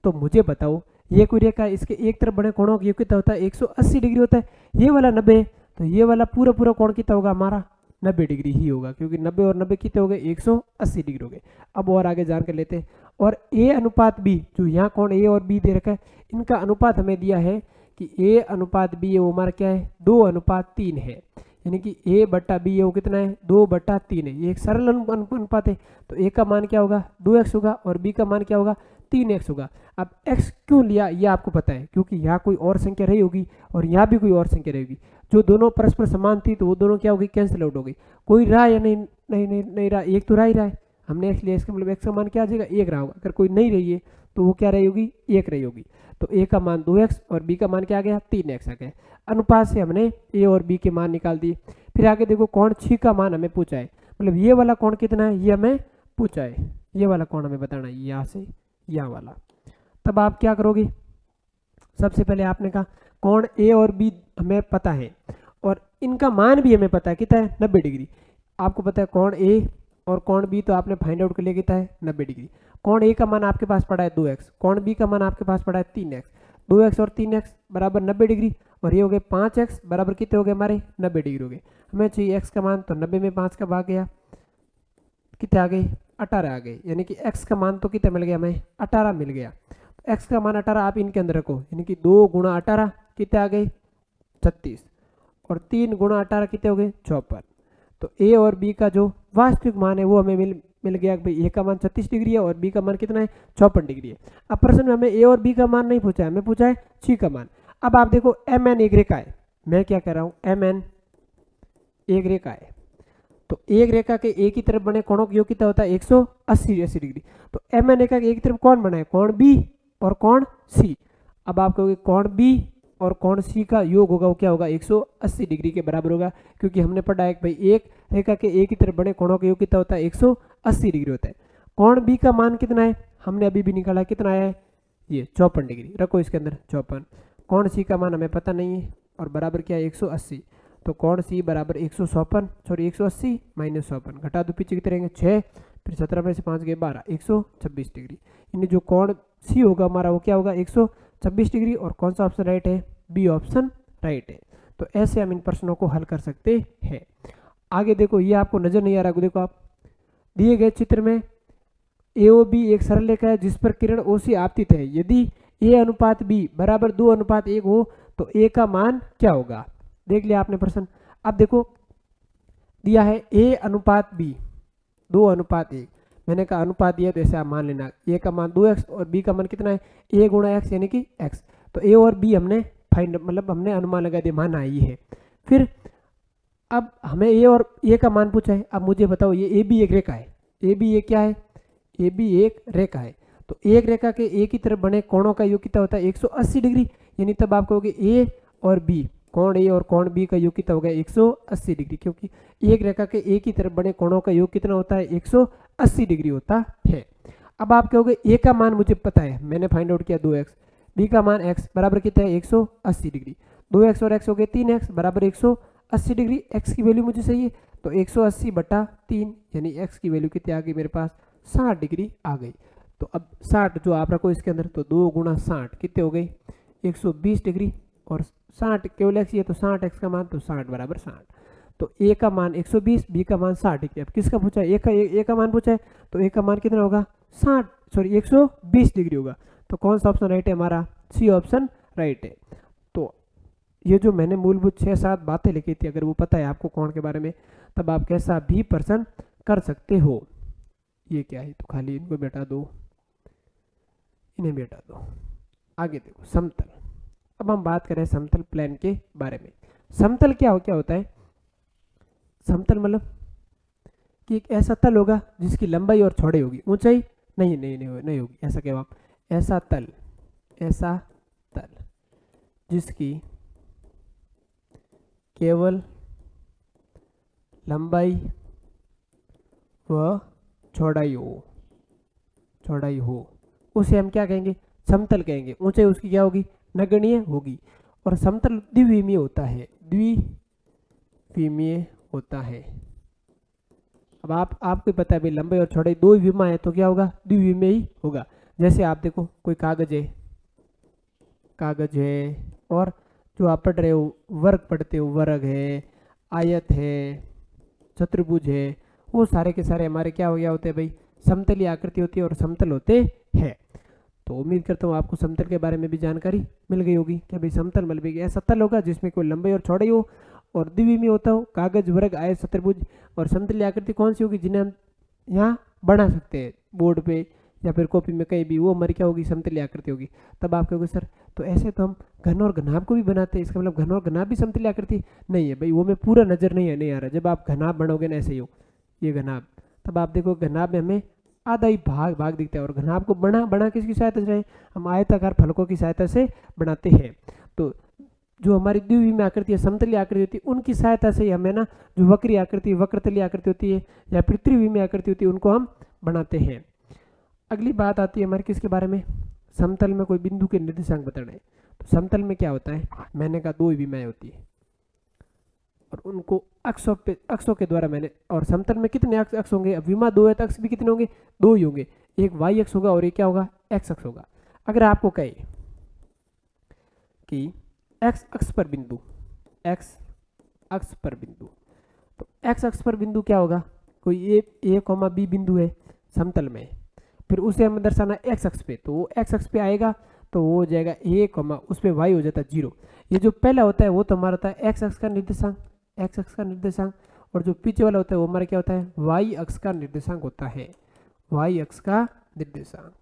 Speaker 1: तो मुझे बताओ ये कोई रेखा, इसके एक तरफ बने कोणों का योग कितना होता है, 180 डिग्री होता है। ये वाला 90, तो ये वाला पूरा कोण कितना होगा हमारा, 90 डिग्री ही होगा, क्योंकि 90 और 90 कितने हो गए, 180 डिग्री हो गए। अब और आगे जान कर लेते हैं। और ए अनुपात बी, जो यहाँ कोण ए और बी दे रखा है, इनका अनुपात हमें दिया है कि ए अनुपात बी है वो हमारा क्या है, 2:3 है। यानी कि ए बट्टा बी है वो कितना है, 2/3 है। ये एक सरल अनुपात है। तो ए का मान क्या होगा, 2x होगा, और बी का मान क्या होगा, 3x होगा। अब x क्यों लिया ये आपको पता है, क्योंकि यहाँ कोई और संख्या रही होगी और यहाँ भी कोई और संख्या रहेगी। जो दोनों परस्पर समान थी तो वो दोनों क्या होगी, कैंसिल आउट हो गई। कोई रहा या नहीं रहा, एक तो रहा ही रहा है, हमने x लिया, इसका मतलब x का मान क्या आ जाएगा, 1 रहा होगा। अगर कोई नहीं रही है तो वो क्या रही होगी, 1 रही होगी। तो a का मान 2x और b का मान क्या आ गया, 3x आ गया। अनुपात से हमने a और b के मान निकाल दिए। फिर आगे देखो कोण छ का मान हमें पूछा है, मतलब ये वाला कोण कितना है ये हमें पूछा है, ये वाला कोण हमें बताना है, यहाँ से यहाँ वाला। तब आप क्या करोगे, सबसे पहले आपने कहा कोण ए और बी हमें पता है और इनका मान भी हमें पता है कितना है, 90 डिग्री। आपको पता है कोण ए और कोण बी, तो आपने फाइंड आउट कर लिया कितना है, 90 डिग्री। कोण ए का मान आपके पास पड़ा है 2x, कोण बी का मान आपके पास पड़ा है 3x। 2x और 3x बराबर 90 डिग्री, और ये हो गए 5x बराबर कितने हो गए हमारे, 90 डिग्री हो गए। हमें चाहिए x का मान, तो 90 में 5 का भाग गया, कितने आ गए, 18 आ गए। यानी कि x का मान तो कितना मिल गया हमें, 18 मिल गया। तो x का मान 18 आप इनके अंदर रखो, यानी कि 2 गुणा 18 कितने आ गए, 36, और 3 गुणा 18 कितने हो गए, 54। तो a और b का जो वास्तविक मान है वो हमें मिल गया भाई, a का मान 36 डिग्री है और b का मान कितना है, 54 डिग्री है। अब प्रश्न में हमें a और b का मान नहीं पूछा है, हमें पूछा है c का मान। अब आप देखो mn एक रेखा है, मैं क्या कह रहा हूँ, mn एक रेखा है। तो एक रेखा के एक ही तरफ बने कोणों का योग कितना होता है, 180 डिग्री। तो mn रेखा के एक तरफ कौन बना है, कोण b और कोण c। अब आप कहोगे कोण b और कोण c का योग होगा वो क्या होगा, 180 डिग्री के बराबर होगा, क्योंकि हमने पढ़ा है कि भाई एक रेखा के एक ही तरफ बने कोणों का योग कितना होता है, 180 डिग्री होता है। कोण b का मान कितना है, हमने अभी भी निकाला, कितना आया है, ये 54 डिग्री, रखो इसके अंदर 54। कोण सी का मान हमें पता नहीं है और बराबर क्या है 180, तो कोण सी बराबर 180 माइनस 54, घटा दो पीछे कितने रहेंगे 6, फिर 17 में से 5 गए 12, 126 डिग्री। यानी जो कोण सी होगा हमारा वो क्या होगा 126 डिग्री, और कौन सा ऑप्शन राइट है, बी ऑप्शन राइट है। तो ऐसे हम इन प्रश्नों को हल कर सकते हैं। आगे देखो, ये आपको नजर नहीं आ रहा, देखो आप दिए गए चित्र में AOB एक सरल रेखा है जिस पर किरण O से आपतित है। यदि A अनुपात B बराबर 2 अनुपात 1 हो तो A का मान क्या होगा। देख लिया आपने प्रश्न। अब देखो दिया है A अनुपात B 2 अनुपात 1, मैंने कहा अनुपात दिया तो ऐसे आप मान लेना, A का मान 2x और B का मान कितना है A गुणा x यानी कि x। तो A और B हमने फाइंड मतलब हमने अनुमान लगा दिया, मान आई है। फिर अब हमें A और A का मान पूछा है। अब मुझे बताओ ये AB एक रेखा है, AB एक क्या है, AB एक रेखा है। तो एक रेखा के एक की तरफ बने कोणों का योग कितना होता है 180 डिग्री। यानी तब आप कहोगे A और B, कोण A और कोण B का योग कितना होगा 180 डिग्री, क्योंकि एक रेखा के एक की तरफ बने कोणों का योग कितना होता है 180 डिग्री होता है। अब आप कहोगे A का मान मुझे पता है, मैंने फाइंड आउट किया 2x, B का मान x बराबर कितना है 180 डिग्री, 2x और x हो गए 3x बराबर 180 डिग्री। x की वैल्यू मुझे चाहिए तो 180 बटा 3 यानी x की वैल्यू कितनी आ गई मेरे पास 60 डिग्री आ गई। तो अब 60 जो आप रखो इसके अंदर, तो 2 गुणा 60 कितने हो गई 120 डिग्री, और 60 केवल x ये तो 60x का मान, तो 60 बराबर 60। तो A का मान 120, B का मान 60 डिग्री। अब किसका पूछा है, A का मान पूछा है, तो A का मान कितना होगा 120 डिग्री होगा। तो कौन सा ऑप्शन राइट है हमारा, सी ऑप्शन राइट है। तो ये जो मैंने मूलभूत 6-7 बातें लिखी थी, अगर वो पता है आपको कोण के बारे में, तब आप कैसा भी प्रश्न कर सकते हो। ये क्या है, तो खाली इनको बेटा दो, इन्हें बेटा दो। आगे देखो समतल। अब हम बात करें समतल प्लेन के बारे में। समतल क्या होता है, समतल मतलब कि एक ऐसा तल होगा जिसकी लंबाई और चौड़ाई होगी, ऊंचाई नहीं होगी। ऐसा क्या आप, ऐसा तल जिसकी केवल लंबाई व चौड़ाई हो उसे हम क्या कहेंगे, समतल कहेंगे। ऊंचाई उसकी क्या होगी, नगण्य होगी। और समतल द्विविमीय होता है। अब आपको पता है भाई लंबाई और चौड़ाई दो विमा है तो क्या होगा, द्विविमीय ही होगा। जैसे आप देखो कोई कागज है और जो आप पढ़ रहे हो वर्ग पढ़ते हो, वर्ग है, आयत है, चतुर्भुज है, वो सारे के सारे हमारे क्या हो गया होते हैं भाई, समतलीय आकृति होती है और समतल होते हैं। तो उम्मीद करता हूँ आपको समतल के बारे में भी जानकारी मिल गई होगी कि भाई समतल मतलब ऐसा तल होगा जिसमें कोई लंबाई और चौड़ाई हो और द्विविमीय होता हो। कागज, वर्ग, आयत, चतुर्भुज और समतलीय आकृति कौन सी होगी, जिन्हें हम यहाँ बना सकते हैं बोर्ड पे या फिर कॉपी में कहीं भी, वो हमारी क्या होगी, समतलीय आकृति होगी। तब आप कहोगे सर तो ऐसे तो हम घन और घनाभ को भी बनाते हैं, इसका मतलब घन और घनाभ भी समतलीय आकृति नहीं है भाई, वो में पूरा नजर नहीं आ रहा। जब आप घनाभ बनाओगे ना, ऐसे ही हो ये घनाभ, तब आप देखो घनाभ में हमें आधा ही भाग दिखता है। और घनाभ को बना किसकी सहायता से, हम आयताकार फलकों की सहायता से बनाते हैं। तो जो हमारी द्विविमीय आकृति है, समतलीय आकृति होती है, उनकी सहायता से हमें ना जो वक्री आकृति, वक्रतलीय आकृति होती है या फिर त्रिविमीय आकृति होती है, उनको हम बनाते हैं। अगली बात आती है हमारे किसके बारे में, समतल में कोई बिंदु के निर्देशांक बताना है। तो समतल में क्या होता है, मैंने कहा दो विमाएं होती है और उनको अक्षों के द्वारा मैंने, और समतल में कितने अक्ष होंगे, अब विमा दो है तो अक्ष भी कितने होंगे, दो ही होंगे। एक वाई अक्ष होगा और एक क्या होगा, एक्स अक्ष होगा। अगर आपको कहे कि एक्स अक्ष पर बिंदु, तो एक्स अक्ष पर बिंदु क्या होगा, कोई ए कॉमा बी बिंदु है समतल में, फिर उसे हमें दर्शाना एक्स अक्ष पे, तो वो एक्स अक्ष पे आएगा तो वो हो जाएगा ए कॉमा, उस पर वाई हो जाता है 0। ये जो पहला होता है वो तो हमारा होता है एक्स अक्ष का निर्देशांक, और जो पीछे वाला होता है वो हमारा क्या होता है, वाई अक्ष का निर्देशांक होता है, वाई अक्ष का निर्देशांक।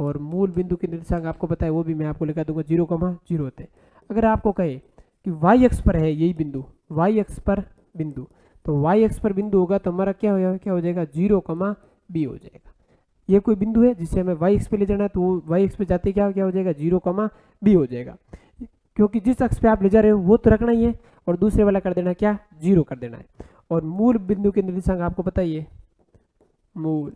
Speaker 1: और मूल बिंदु के निर्देशांक आपको पता है, वो भी मैं आपको लिखा दूंगा 0,0 होते हैं। अगर आपको कहे कि वाई अक्ष पर है यही बिंदु, वाई अक्ष पर बिंदु, तो वाई अक्ष पर बिंदु होगा तो हमारा क्या हो जाएगा 0,b हो जाएगा। ये कोई बिंदु है जिसे हमें वाई अक्ष पे ले जाना है, तो वो वाई अक्ष पे जाते क्या हो जाएगा 0,b हो जाएगा, क्योंकि जिस अक्ष पे आप ले जा रहे हो वो तो रखना ही है और दूसरे वाला कर देना क्या, 0 कर देना है। और मूल बिंदु के निर्देशांक आपको पता ही है, मूल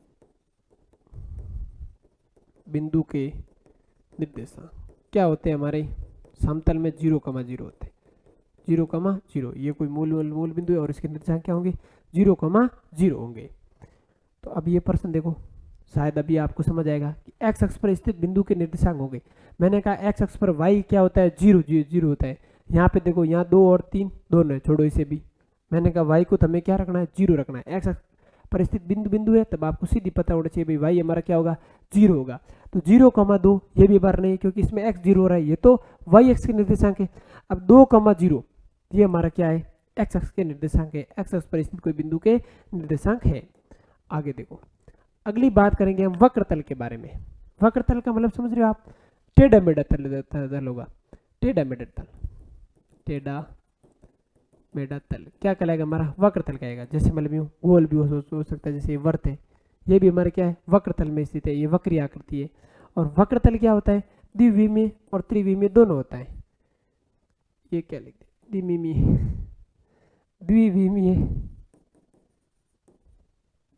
Speaker 1: बिंदु के निर्देशांक क्या होते हैं हमारे समतल में 0,0 होते हैं, 0,0। ये कोई मूल बिंदु है और इसके निर्देशांक क्या होंगे 0,0 होंगे। तो अब ये प्रश्न देखो, शायद अभी आपको समझ आएगा कि एक्स अक्ष पर स्थित बिंदु के निर्देशांक होंगे। मैंने कहा एक्स अक्ष पर वाई क्या होता है 0 होता है। यहाँ पे देखो यहाँ 2 और 3 दोनों है, छोड़ो इसे भी। मैंने कहा वाई को तो हमें क्या रखना है 0 रखना है। एक्स अक्ष पर स्थित बिंदु है तब आपको सीधी पता होना चाहिए भाई वाई हमारा क्या होगा 0 होगा। तो 0,2 ये भी बार नहीं क्योंकि इसमें x 0 हो रहा है, ये तो वाई एक्स के निर्देशांक है। अब 2,0 ये हमारा क्या है एक्स अक्ष के निर्देशांक है, एक्स अक्ष पर स्थित कोई बिंदु के निर्देशांक है। आगे देखो अगली बात करेंगे हम वक्रतल के बारे में। वक्रतल का मतलब समझ रहे हो आप, टेढ़ा मेढ़ा तल होगा, टेढ़ा मेढ़ा तल, टेढ़ा मेढ़ा तल क्या कहलाएगा हमारा वक्रतल कहेगा। जैसे मतलब यूं गोल भी हो सकता है, जैसे ये वर्त है ये भी हमारे क्या है वक्रतल में स्थित है, ये वक्री आकृति है। और वक्रतल क्या होता है द्विविमीय और त्रिविमीय दोनों होता है। ये क्या लिखते द्विविमीय, द्विविमीय,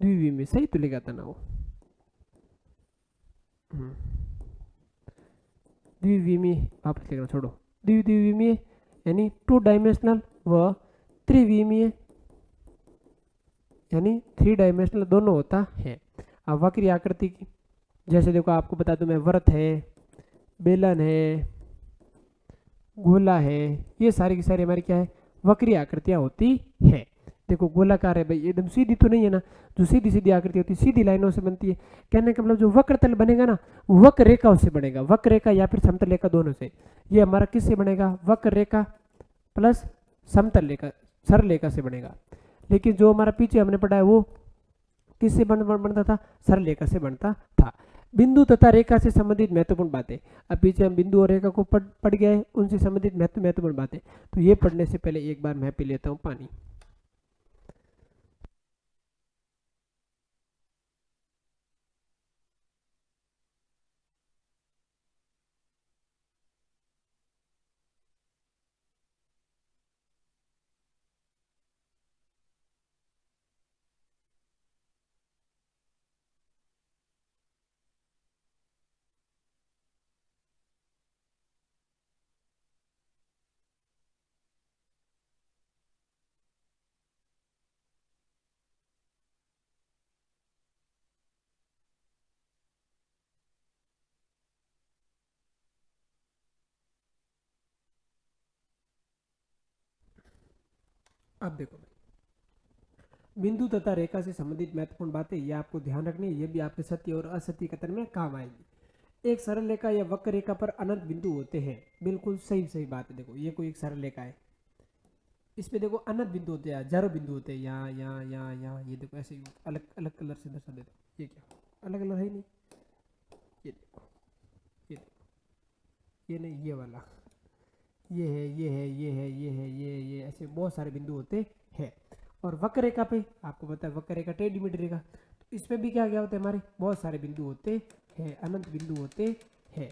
Speaker 1: द्विविमीय सही तो लिखा था ना वो, द्विविमीय वापस लिखना छोड़ो, द्विविमीय यानी 2 डायमेंशनल व त्रिविमीय यानी 3 डायमेंशनल दोनों होता है। अब वक्री आकृति की जैसे देखो आपको बता दूं मैं, वृत्त है, बेलन है, गोला है, ये सारी की सारी हमारी क्या है वक्री आकृतियां होती है। देखो गोलाकार है भाई, एकदम सीधी तो नहीं है ना, जो सीधी सीधी आकृति होती है सीधी लाइनों से बनती है। कहने का मतलब जो वक्रतल बनेगा ना वक्र रेखाओं से बनेगा, वक्र रेखा या फिर समतल रेखा दोनों से। ये हमारा किससे बनेगा वक्र रेखा प्लस समतल रेखा सरल रेखा से बनेगा। लेकिन जो हमारा पीछे हमने पढ़ा है वो किससे बनता था सरल रेखा से बनता था। बिंदु तथा रेखा से संबंधित महत्वपूर्ण बातें, अब पीछे हम बिंदु और रेखा को पढ़ गए, उनसे संबंधित महत्वपूर्ण बातें। तो ये पढ़ने से पहले एक बार मैं पी लेता हूँ पानी। अब देखो बिंदु तथा रेखा से संबंधित महत्वपूर्ण बातें ये आपको ध्यान रखनी है, ये भी आपके सत्य और असत्य कथन में काम आएगी। एक सरल रेखा या वक्र रेखा पर अनंत बिंदु होते हैं, बिल्कुल सही सही बात है। देखो ये कोई एक सरल रेखा है, इसमें देखो अनंत बिंदु होते हैं, हजारों बिंदु होते हैं, यहाँ यहाँ यहाँ यहाँ, ये देखो ऐसे ही अलग अलग कलर से दर्शा देते। ये क्या अलग अलग है नहीं, ये देखो ये देखो ये नहीं, ये वाला ये है ये है ये है ये है ये ऐसे बहुत सारे बिंदु होते हैं। और वक्र रेखा पे आपको पता है वक्र रेखा टेढ़ी मेढ़ी रेखा, तो इसमें भी क्या क्या होता है हमारे बहुत सारे बिंदु होते हैं, अनंत बिंदु होते हैं।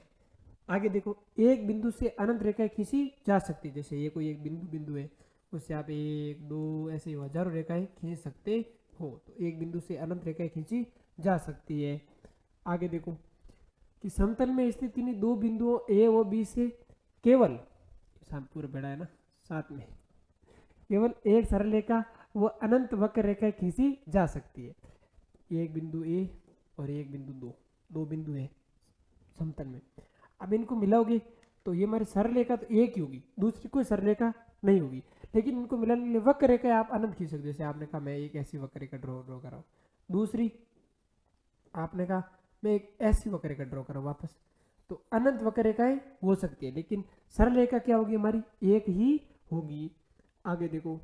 Speaker 1: आगे देखो एक बिंदु से अनंत रेखाएं खींची जा सकती है, जैसे ये कोई एक बिंदु है, उससे आप 1 2 ऐसे हजारों रेखाएं खींच सकते हो। तो एक बिंदु से अनंत रेखाएं खींची जा सकती है। आगे देखो कि समतल में स्थित इन 2 बिंदुओं ए व बी से केवल पूरा बेड़ा है ना साथ में, केवल एक सरल रेखा वो अनंत वक्र रेखा खींची जा सकती है। एक बिंदु ए और एक बिंदु दो बिंदु है समतल में। अब इनको मिलाओगे तो ये हमारी सरल रेखा तो एक ही होगी, दूसरी कोई सरल रेखा नहीं होगी। लेकिन इनको मिलाने के लिए वक्र रेखा आप अनंत खींच सकते, जैसे आपने कहा मैं एक ऐसी वक्र रेखा ड्रॉ कर रहा हूँ, दूसरी आपने कहा मैं एक ऐसी वक्र रेखा ड्रॉ कर रहा हूँ वापस, तो अनंत वक्र रेखाएं हो सकती है, लेकिन सरल रेखा क्या होगी हमारी एक ही होगी। आगे देखो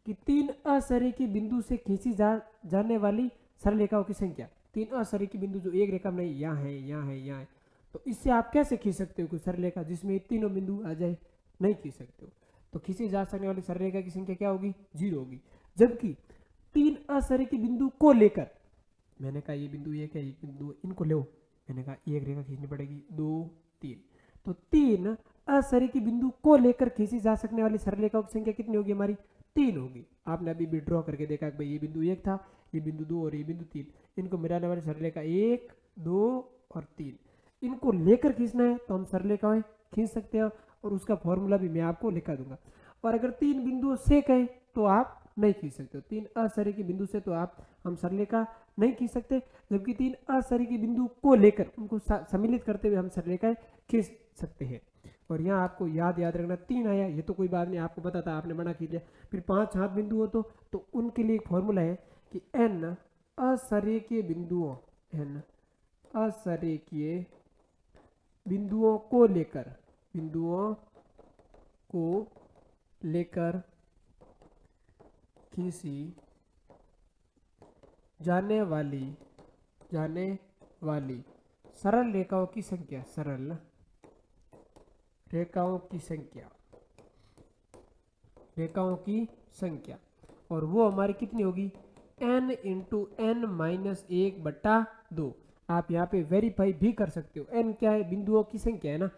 Speaker 1: कि 3 असरेखी बिंदु से खींची जाने वाली सरल रेखाओं की संख्या, 3 असरेखी बिंदु जो एक रेखा में यहाँ है यहाँ है यहाँ है, तो इससे आप कैसे खींच सकते हो कोई सरल रेखा जिसमें तीनों बिंदु आ जाए, नहीं खींच सकते हो। तो खींची जा सकने वाली सरल रेखा की संख्या क्या होगी 0 होगी। जबकि 3 असरेखी बिंदु को लेकर, मैंने कहा ये बिंदु एक है, ये बिंदु, इनको लो, मैंने कहा एक रेखा खींचनी पड़ेगी 2 3, तो 3 असरेखी बिंदु को लेकर खींची जा सकने वाली सरल रेखाओं की संख्या कितनी होगी हमारी 3 होगी। आपने अभी भी ड्रॉ करके देखा कि भाई ये बिंदु 1 था, ये बिंदु 2 और ये बिंदु 3, इनको मिलाने वाली सरल रेखा 1 2 और 3, इनको लेकर खींचना है तो हम सरलेखाएं खींच सकते हैं और उसका फॉर्मूला भी मैं आपको लिखा दूंगा। और अगर 3 बिंदुओं से कहें तो आप नहीं खींच सकते हो। 3 असरीकी बिंदु से तो हम सरलेखा नहीं खींच सकते, जबकि 3 असरीकी बिंदु को लेकर उनको सम्मिलित करते हुए हम सरलेखाएं खींच सकते हैं। और यहाँ आपको याद रखना 3 आया, ये तो कोई बात नहीं, आपको पता था, आपने बना खींच लिया। फिर 5 हाथ बिंदु हो तो उनके लिए एक फॉर्मूला है कि n असरेखीय बिंदुओं, n असरेखीय बिंदुओं को लेकर खींची जाने वाली सरल रेखाओं की संख्या और वो हमारी कितनी होगी, n इंटू n माइनस 1/2। आप यहाँ पे वेरीफाई भी कर सकते हो। n क्या है, बिंदुओं की संख्या है ना,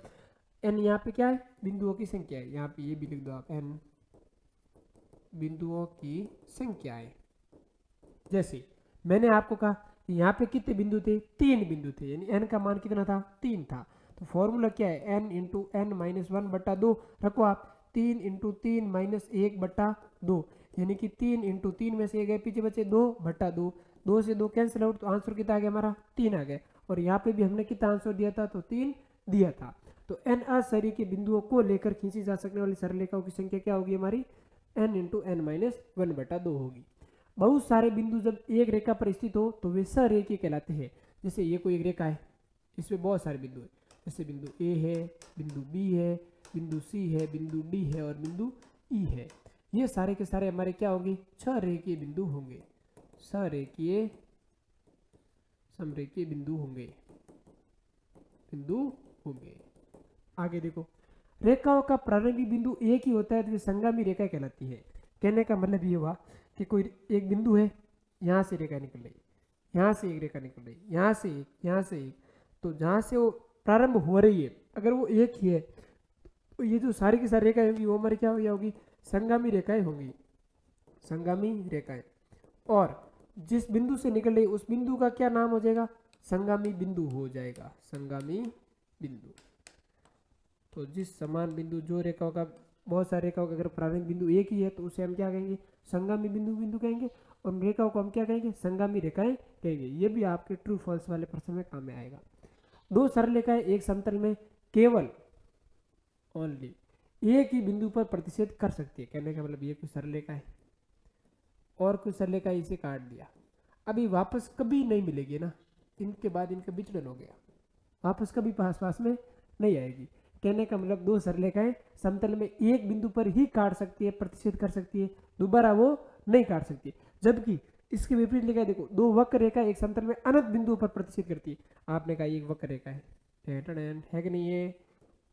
Speaker 1: n यहाँ पे क्या है, बिंदुओं की संख्या है। यहाँ पे ये भी लिख दो आप, n बिंदुओं की संख्या है। जैसे मैंने आपको कहा कि यहाँ पे कितने बिंदु थे, 3 बिंदु थे, यानी n का मान कितना था, 3 था। तो फॉर्मूला क्या है, n इंटू n माइनस 1/2 रखो आप, 3 इंटू 3 माइनस 1/2, यानी कि 3 इंटू 3 में से 1 गए, पीछे बचे 2/2, 2 से 2 कैंसिल आउट, तो आंसर कितना आ गया हमारा, 3 आ गया। और यहाँ पे भी हमने कितना आंसर दिया था, तो 3 दिया था। तो n असरीके बिंदुओं को लेकर खींची जा सकने वाली सरलरेखाओं की संख्या क्या होगी हमारी, n इंटू n माइनस 1/2 होगी। बहुत सारे बिंदु जब एक रेखा पर स्थित हो तो वे सरेखीय कहलाते हैं। जैसे ये कोई एक रेखा है, इसमें बहुत सारे बिंदु है, जैसे बिंदु ए है, बिंदु बी है, बिंदु सी है, बिंदु डी है और बिंदु ई है। ये सारे के सारे हमारे क्या होंगे, छरेखीय बिंदु होंगे, समरेखीय बिंदु होंगे। आगे देखो, रेखाओं का प्रारंभिक बिंदु एक ही होता है तो वे संगामी रेखा कहलाती है। कहने का मतलब ये हुआ कि कोई एक बिंदु है, यहाँ से रेखा निकल रही, यहाँ से एक रेखा निकल रही, यहाँ से एक, यहाँ से एक, तो जहाँ से वो प्रारंभ हो रही है अगर वो एक ही है तो ये जो सारी की सारी रेखाएं होंगी वो हमारी क्या होगी, संगामी रेखाएं होंगी, संगामी रेखाएं। और जिस बिंदु से निकल रही उस बिंदु का क्या नाम हो जाएगा, संगामी बिंदु हो जाएगा, संगामी बिंदु। तो जिस समान बिंदु, जो रेखाओं का, बहुत सारे रेखाओं का अगर प्रारंभिक बिंदु एक ही है तो उसे हम क्या कहेंगे, संगामी बिंदु कहेंगे। और रेखाओं को हम क्या कहेंगे, संगामी रेखाएं कहेंगे। ये भी आपके ट्रू फॉल्स वाले प्रश्न में काम में आएगा। दो सरल रेखाएं एक समतल में केवल ओनली एक ही बिंदु पर प्रतिच्छेद कर सकती है। कहने का मतलब ये कोई सरल रेखा है और कुछ सरल रेखा इसे काट दिया, अभी वापस कभी नहीं मिलेगी ना, इनके बाद इनका विचलन हो गया, वापस कभी पास में नहीं आएगी। कहने का मतलब दो सरल रेखाएं समतल में एक बिंदु पर ही काट सकती है, प्रतिच्छेद कर सकती है, दोबारा वो नहीं काट सकती। जबकि इसके विपरीत लिखा है, देखो, दो वक्र रेखा एक समतल में अनंत बिंदुओं पर प्रतिच्छेद करती है। आपने कहा एक वक्र रेखा है कि नहीं है।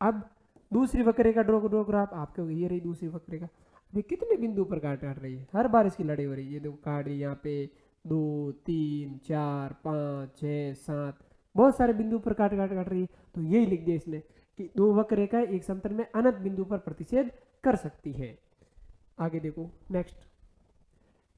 Speaker 1: अब दूसरी वक्र रेखा ड्रॉ करो आप, आपके ये रही दूसरी वक्र रेखा, अभी कितने बिंदु पर काट रही है, हर बार इसकी लड़ाई हो रही है। ये देखो काट रही है यहाँ पे 2 3 4 5 6 7, बहुत सारे बिंदु पर काट रही है। तो यही लिख दिया इसने कि दो वक्र रेखाएं एक समतल में अनंत बिंदु पर प्रतिच्छेद कर सकती है। आगे देखो नेक्स्ट,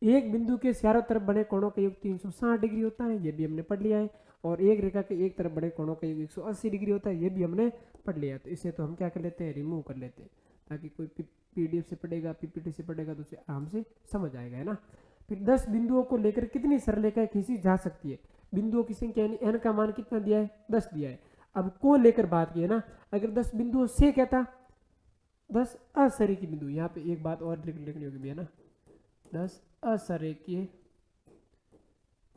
Speaker 1: एक बिंदु के चारों तरफ बने कोणों का योग 360 डिग्री होता है, ये भी हमने पढ़ लिया है। और एक रेखा के एक तरफ बने कोणों का योग 180 डिग्री होता है, ये भी हमने पढ़ लिया है। तो इसे तो हम क्या कर लेते हैं, रिमूव कर लेते हैं, ताकि कोई पीडीएफ से पढ़ेगा, पीपीटी से पढ़ेगा तो उसे आराम से समझ आएगा, है ना। फिर 10 बिंदुओं को लेकर कितनी सरल रेखाएं खींची जा सकती है। बिंदुओं की संख्या यानी n का मान कितना दिया है, 10 दिया है। अब को लेकर बात की है ना, अगर 10 बिंदुओं से कहता 10 असरेखीय बिंदु, यहाँ पे एक बात और लिखनी होगी भैया ना, 10 असरेखीय,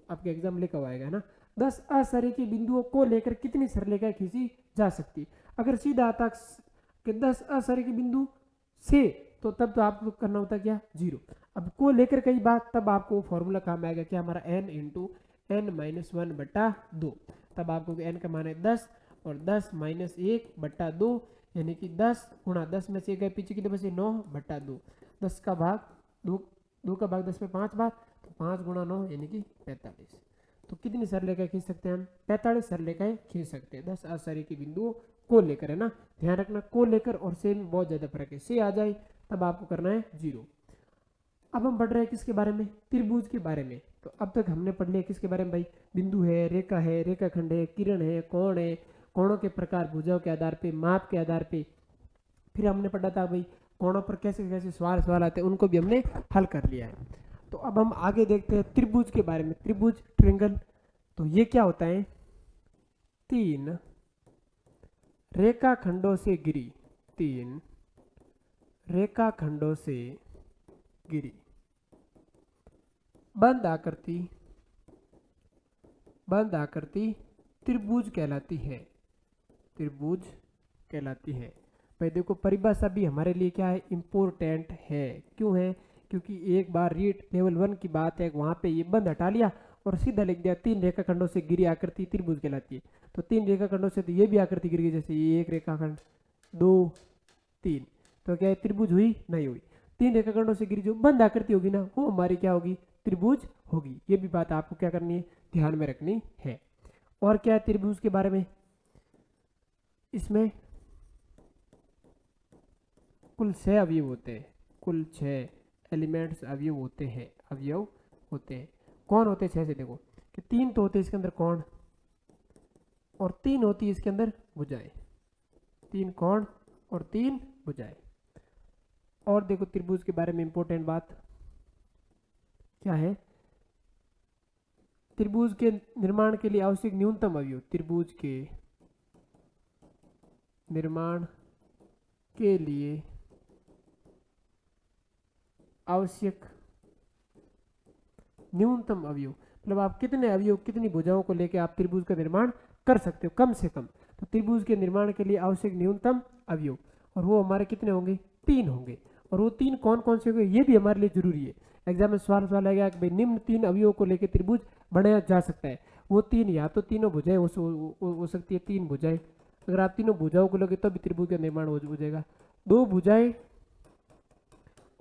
Speaker 1: आपके एग्जाम लिखा हुआ है ना, 10 असरेखीय बिंदुओं को लेकर कितनी सरल रेखाएं खींची जा सकती। अगर सीधा आता कि 10 असरेखीय बिंदु से, तो तब तो आपको करना होता क्या, 0। अब को लेकर कई बात, तब आपको फॉर्मूला काम आएगा क्या हमारा, n इंटू n माइनस 1/2। तब आपको n का मान है 10 और 10 माइनस 1/2, यानी कि 10 गुणा 10 में से गए पीछे कितने बचे, 9/2। 10 का भाग 2 का भाग 10 में 5 बार, तो 5 गुणा 9 यानी कि 45। तो कितनी सरल रेखाएं खींच सकते हैं हम, 45 सरल रेखाएं खींच सकते हैं 10 असरेखीय बिंदुओं को लेकर, है ना। ध्यान रखना को लेकर और से में बहुत ज्यादा फर्क है, से आ जाए तब आपको करना है 0। अब हम बढ़ रहे हैं किसके बारे में, त्रिभुज के बारे में। तो अब तक हमने पढ़ लिया किसके बारे में भाई, बिंदु है, रेखाखंड है, किरण है, कोणों के प्रकार, भुजाओं के आधार पे, माप के आधार पे। फिर हमने पढ़ा था भाई कोणों पर कैसे कैसे सवाल आते हैं, उनको भी हमने हल कर लिया है। तो अब हम आगे देखते हैं त्रिभुज के बारे में। त्रिभुज, ट्रायंगल, तो ये क्या होता है, 3 रेखाखंडों से घिरी, 3 रेखाखंडों से घिरी बंद आकृति त्रिभुज कहलाती है, त्रिभुज कहलाती है। भाई देखो परिभाषा भी हमारे लिए क्या है, इम्पोर्टेंट है। क्यों है, क्योंकि एक बार रीट लेवल 1 की बात है, वहां पे ये बंद हटा लिया और सीधा लिख दिया 3 रेखाखंडों से घिरी आकृति त्रिभुज कहलाती है। तो 3 रेखाखंडों से तो ये भी आकृति गिर गई, जैसे ये एक रेखाखंड, 2 3, तो क्या है त्रिभुज हुई, नहीं हुई। 3 रेखाखंडों से घिरी जो बंद आकृति होगी ना, वो हमारी क्या होगी, त्रिभुज होगी। ये भी बात आपको क्या करनी है, ध्यान में रखनी है। और क्या है त्रिभुज के बारे में, इसमें कुल 6 अवयव होते हैं, कुल 6 एलिमेंट्स अवयव होते हैं। कौन होते हैं 6 से, देखो कि 3 तो होते हैं इसके अंदर कोण, और 3 होती है इसके अंदर भुजाएं, 3 कोण और 3 भुजाएं। और देखो त्रिभुज के बारे में इंपॉर्टेंट बात क्या है, त्रिभुज के निर्माण के लिए आवश्यक न्यूनतम अवयव, त्रिभुज के निर्माण के लिए आवश्यक न्यूनतम अवयव, मतलब आप कितने अवयव, कितनी भुजाओं को लेकर आप त्रिभुज का निर्माण कर सकते हो कम से कम। तो त्रिभुज के निर्माण के लिए आवश्यक न्यूनतम अवयव, और वो हमारे कितने होंगे, 3 होंगे। और वो 3 कौन कौन से होंगे, ये भी हमारे लिए जरूरी है। एग्जाम में सवाल आएगा कि भाई निम्न 3 अवयवों को लेकर त्रिभुज बनाया जा सकता है। वो 3 या तो तीनों भुजाएं हो सकती है, 3 भुजाएं। अगर आप तीनों भुजाओं को लोगे तो भी त्रिभुज का निर्माण हो जाएगा। 2 भुजाएं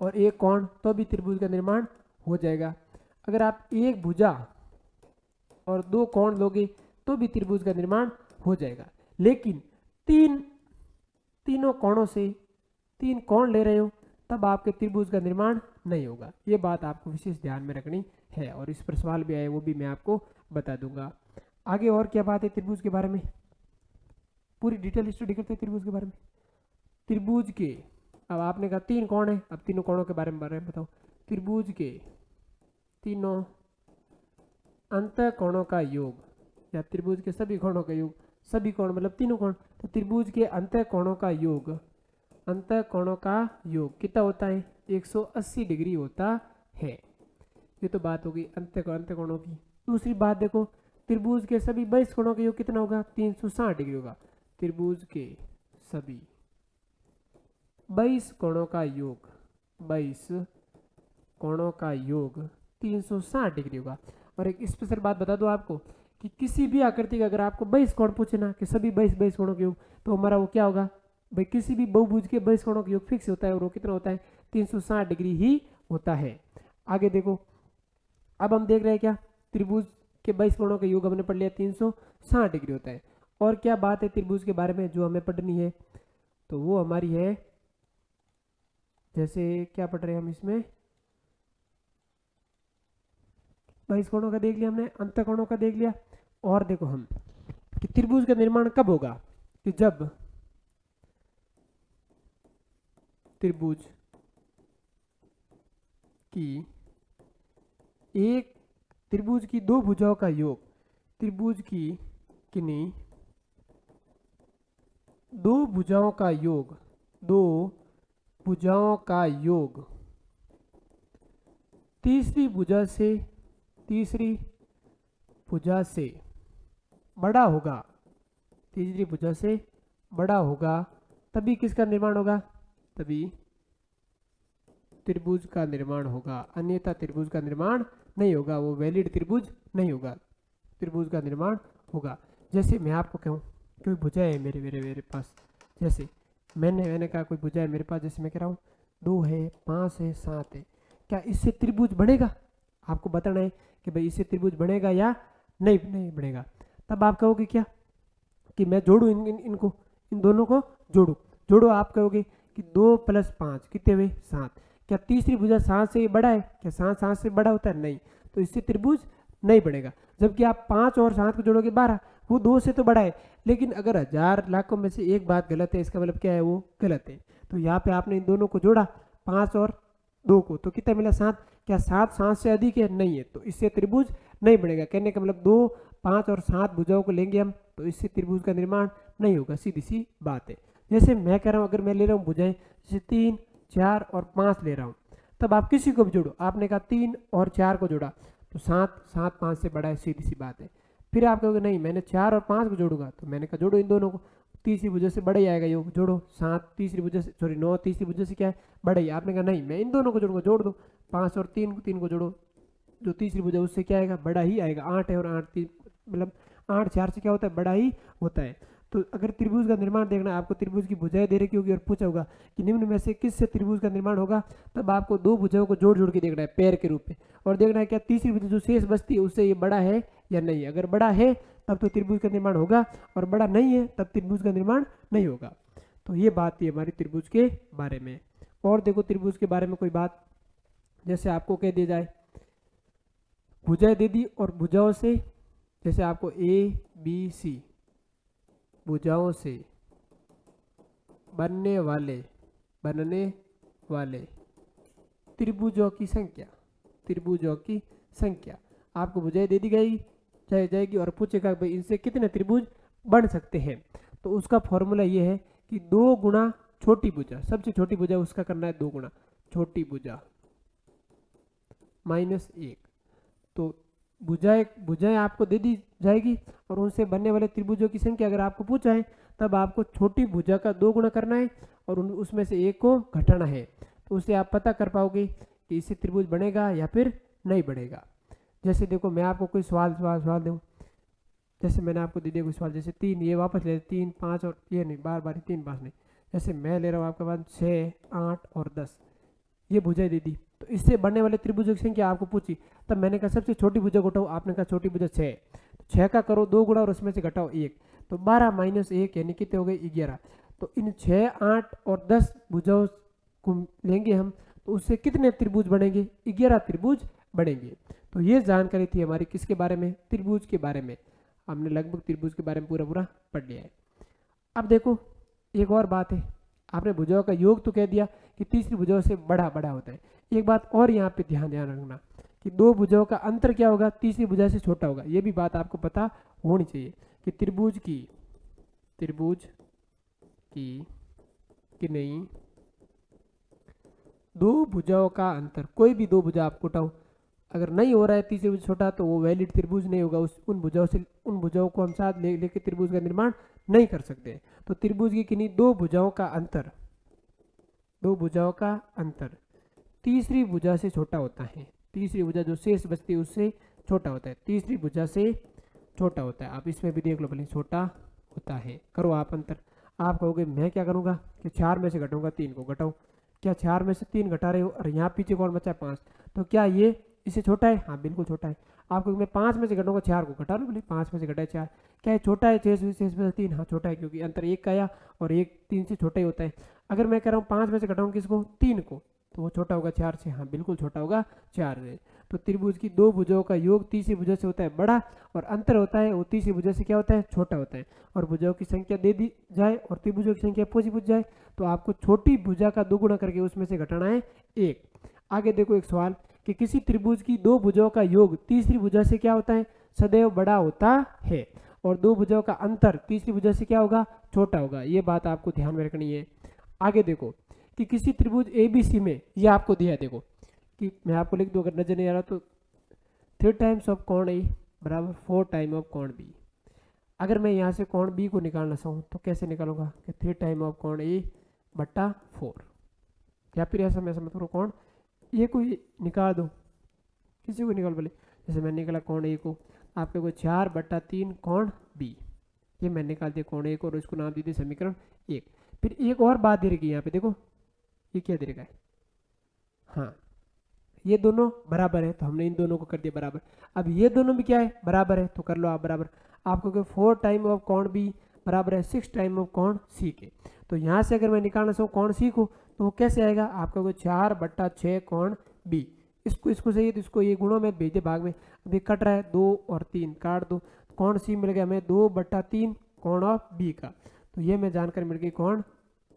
Speaker 1: और 1 कोण, तो भी त्रिभुज का निर्माण हो जाएगा। अगर आप 1 भुजा और 2 कोण लोगे तो भी त्रिभुज का निर्माण हो जाएगा। लेकिन तीनों कोणों से 3 कोण ले रहे हो तब आपके त्रिभुज का निर्माण नहीं होगा। ये बात आपको विशेष ध्यान में रखनी है, और इस पर सवाल भी आए वो भी मैं आपको बता दूंगा। आगे और क्या बात है त्रिभुज के बारे में, पूरी डिटेल स्टडी करते हैं त्रिभुज के बारे में। त्रिभुज के, अब आपने कहा 3 कोण है, अब तीनों कोणों के बारे में बताओ। त्रिभुज के तीनों अंतःकोणों का योग, या त्रिभुज के सभी कोणों का योग, सभी कोण मतलब तीनों कोण, तो त्रिभुज के अंतःकोणों का योग, अंतःकोणों का योग कितना होता है, 180 डिग्री होता है। ये तो बात होगी अंतःकोणों की। दूसरी बात देखो, त्रिभुज के सभी 22 कोणों का योग कितना होगा, 360 डिग्री होगा। त्रिभुज के सभी 22 कोणों का योग, 22 कोणों का योग 360 डिग्री होगा। और एक स्पेशल बात बता दो आपको कि किसी भी आकृति का अगर आपको 22 कोण पूछे ना कि सभी 22 कोणों के योग, तो हमारा वो क्या होगा भाई, किसी भी बहुभुज के 22 कोणों का योग फिक्स होता है, और वो कितना होता है, 360 डिग्री ही होता है। आगे देखो, अब हम देख रहे हैं क्या, त्रिभुज के 22 कोणों का योग हमने पढ़ लिया 360 डिग्री होता है। और क्या बात है त्रिभुज के बारे में जो हमें पढ़नी है, तो वो हमारी है, जैसे क्या पढ़ रहे हैं हम इसमें, 22 कोणों का देख लिया हमने, अंतःकोणों का देख लिया। और देखो हम कि त्रिभुज का निर्माण कब होगा, कि जब त्रिभुज की 2 भुजाओं का योग, त्रिभुज की किन्हीं 2 भुजाओं का योग, 2 भुजाओं का योग तीसरी भुजा से बड़ा होगा, तीसरी भुजा से बड़ा होगा, तभी किसका निर्माण होगा, तभी त्रिभुज का निर्माण होगा। अन्यथा त्रिभुज का निर्माण नहीं होगा, वो वैलिड त्रिभुज नहीं होगा, त्रिभुज का निर्माण होगा। जैसे मैं आपको कहूँ कोई भुजा है मेरे पास, जैसे मैंने कहा कोई भुजा है मेरे पास, जैसे मैं कह रहा हूँ 2 है, 5 है, 7 है, क्या इससे त्रिभुज बनेगा, आपको बताना है कि भाई इससे त्रिभुज बनेगा या नहीं बनेगा। तब आप कहोगे क्या कि मैं जोड़ू इनको, इन दोनों को जोड़ो, आप कहोगे कि 2 + 5 कितने हुए, 7। क्या तीसरी भुजा 7 से बड़ा है, क्या 7 से बड़ा होता है, नहीं। तो इससे त्रिभुज नहीं बनेगा। जबकि आप 5 और 7 को जोड़ोगे 12, वो 2 से तो बड़ा है, लेकिन अगर 1000 लाखों में से एक बात गलत है, इसका मतलब क्या है, वो गलत है। तो यहाँ पे आपने इन दोनों को जोड़ा 5 और 2 को, तो कितना मिला 7। क्या 7 7 से अधिक है? नहीं है, तो इससे त्रिभुज नहीं बनेगा। कहने का मतलब 2, 5 और 7 भुजाओं को लेंगे हम, तो इससे त्रिभुज का निर्माण नहीं होगा, सीधी सी बात है। जैसे मैं कह रहा हूँ, अगर मैं ले रहा हूँ भुजाएं जैसे 3, 4 और 5 ले रहा हूँ, तब आप किसी को भी जोड़ो, आपने कहा 3 और 4 को जोड़ा तो 7 7 5 से बड़ा है, सीधी सी बात है। फिर आप कहोगे नहीं मैंने 4 और 5 को जोड़ूंगा, तो मैंने कहा जोड़ो इन दोनों को, तीसरी भुजा से बड़ा ही आएगा योग, जोड़ो 7 तीसरी भुजा से, सॉरी 9 तीसरी भुजा से क्या है, बड़ा ही। आपने कहा नहीं मैं इन दोनों को जोड़ूंगा, जोड़ दो 5 और 3 को जोड़ो, जो तीसरी भुजा उससे क्या आएगा, बड़ा ही आएगा। 8 है और 8 3 मतलब 8 4 से क्या होता है, बड़ा ही होता है। तो अगर त्रिभुज का निर्माण देखना है आपको, त्रिभुज की भुजाएं दे रखी होगी और पूछा होगा कि निम्न में से किससे त्रिभुज का निर्माण होगा, तब आपको दो भुजाओं को जोड़ जोड़ के देखना है पैर के रूप में, और देखना है क्या तीसरी भुजा जो शेष बचती है उससे ये बड़ा है या नहीं है। अगर बड़ा है तब तो त्रिभुज का निर्माण होगा, और बड़ा नहीं है तब त्रिभुज का निर्माण नहीं होगा। तो ये बात थी हमारी त्रिभुज के बारे में। और देखो त्रिभुज के बारे में कोई बात, जैसे आपको कह दिया जाए भुजाएं दे दी, और भुजाओं से जैसे आपको ABC भुजाओं से बनने वाले त्रिभुजों की संख्या आपको भुजाएं दे दी गई जाएगी, और पूछेगा भाई इनसे कितने त्रिभुज बन सकते हैं। तो उसका फॉर्मूला ये है कि 2 गुणा छोटी भुजा, सबसे छोटी भुजा उसका करना है 2 गुणा छोटी भुजा -1। तो भुजाएं आपको दे दी जाएगी, और उनसे बनने वाले त्रिभुजों की संख्या अगर आपको पूछा है तब आपको छोटी भुजा का 2 गुणा करना है और उसमें से एक को घटाना है। तो उससे आप पता कर पाओगे कि इससे त्रिभुज बनेगा या फिर नहीं बनेगा। जैसे देखो मैं आपको कोई सवाल दूँ, जैसे मैंने आपको दे दिया कोई सवाल, जैसे 3, ये वापस ले 3 5 और ये नहीं, बार 3 5 नहीं, जैसे मैं ले रहा हूँ आपके पास 6 8 और 10, ये भुजाएं दे दी। तो इससे बनने वाले त्रिभुजों की संख्या आपको पूछी, तब मैंने कहा सबसे छोटी भुजा को उठाओ, आपने कहा छोटी भुजा 6, 6 का करो 2 गुणा और उसमें से घटाओ 1, तो 12 - 1 यानी कितने हो गए 11। तो इन 6 8 और 10 भुजाओं को लेंगे हम, तो उससे कितने त्रिभुज बनेंगे, 11 त्रिभुज बनेंगे। तो ये जानकारी थी हमारी किसके बारे में, त्रिभुज के बारे में। हमने लगभग त्रिभुज के बारे में पूरा पढ़ लिया है। अब देखो एक और बात है, आपने भुजाओं का योग तो कह दिया कि तीसरी भुजाओं से बड़ा होता है। एक बात और यहाँ पे ध्यान रखना कि 2 भुजाओं का अंतर क्या होगा, तीसरी भुजा से छोटा होगा। ये भी बात आपको पता होनी चाहिए कि त्रिभुज की नहीं 2 भुजाओं का अंतर, कोई भी 2 भुजा आप उठाओ, अगर नहीं हो रहा है तीसरी भुजा छोटा, तो वो वैलिड त्रिभुज नहीं होगा। उन भुजाओं को हम साथ लेके त्रिभुज का निर्माण नहीं कर सकते। तो त्रिभुज की किन्हीं 2 भुजाओं का अंतर तीसरी भुजा से छोटा होता है। तीसरी भुजा जो शेष बचती है उससे छोटा होता है, तीसरी भुजा से छोटा होता है। आप इसमें भी देख लो, भले छोटा होता है। करो आप अंतर। आप कहोगे मैं क्या करूँगा कि 4 में से घटाऊंगा 3 को, घटाओ। क्या 4 में से 3 घटा रहे हो, और यहाँ पीछे कौन बचा 5, तो क्या ये इससे छोटा है? हाँ बिल्कुल छोटा है। आपको मैं 5 में से घटाऊंगा 4 को, घटा लो, बोले 5 में से घटाए 4, क्या है छोटा है 6 में 3? हाँ छोटा है, क्योंकि अंतर 1 का आया और 1 3 से छोटा ही होता है। अगर मैं कह रहा हूँ 5 में से घटाऊँ किसको, 3 को, तो वो छोटा होगा 4 से। हाँ बिल्कुल छोटा होगा 4 से। तो त्रिभुज की 2 भुजाओं का योग तीसरी भुजा से होता है बड़ा, और अंतर होता है वो तीसरी भुजा से क्या होता है, छोटा होता है। और भुजाओं की संख्या दे दी जाए और त्रिभुजों की संख्या पूछ जाए, तो आपको छोटी भुजा का 2 गुणा करके उसमें से घटाना है 1। आगे देखो एक सवाल कि किसी त्रिभुज की 2 भुजाओं का योग तीसरी भुजा से क्या होता है, सदैव बड़ा होता है, और 2 भुजाओं का अंतर तीसरी भुजा से क्या होगा, छोटा होगा। ये बात आपको ध्यान में रखनी है। आगे देखो कि किसी त्रिभुज ABC में, ये आपको दिया है, देखो कि मैं आपको लिख दूं अगर नजर नहीं आ रहा तो, 3 टाइम्स ऑफ कोण A बराबर 4 टाइम ऑफ कोण B। अगर मैं यहाँ से कोण B को निकालना चाहूँ तो कैसे निकालूंगा कि 3 टाइम ऑफ कोण A बटा 4, या फिर ऐसा मैं समझ करूँ कोण ये कोई निकाल दो, किसी को निकाल बोले, जैसे मैं निकाला कोण A को, आपके को 4/3 कोण B, ये मैं निकाल दिया कोण A को, और इसको नाम दे दिया समीकरण 1। फिर एक और बात दे रखी है यहाँ पे, देखो ये क्या दे रखा है, हाँ ये दोनों बराबर है, तो हमने इन दोनों को कर दिया बराबर। अब ये दोनों भी क्या है, बराबर है, तो कर लो आप बराबर। आपको 4 टाइम ऑफ कोण B बराबर है 6 टाइम ऑफ कोण C के। तो यहाँ से अगर मैं निकालना चाहूँ कोण C को, तो वो कैसे आएगा, आपका 4/6 कोण B, इसको इसको चाहिए तो इसको ये गुणों में भेज दे भाग में। अभी कट रहा है 2 और 3 काट दो, कौन सी मिल गया हमें 2/3 कोण ऑफ बी का। तो ये मैं जानकारी मिल गई कौन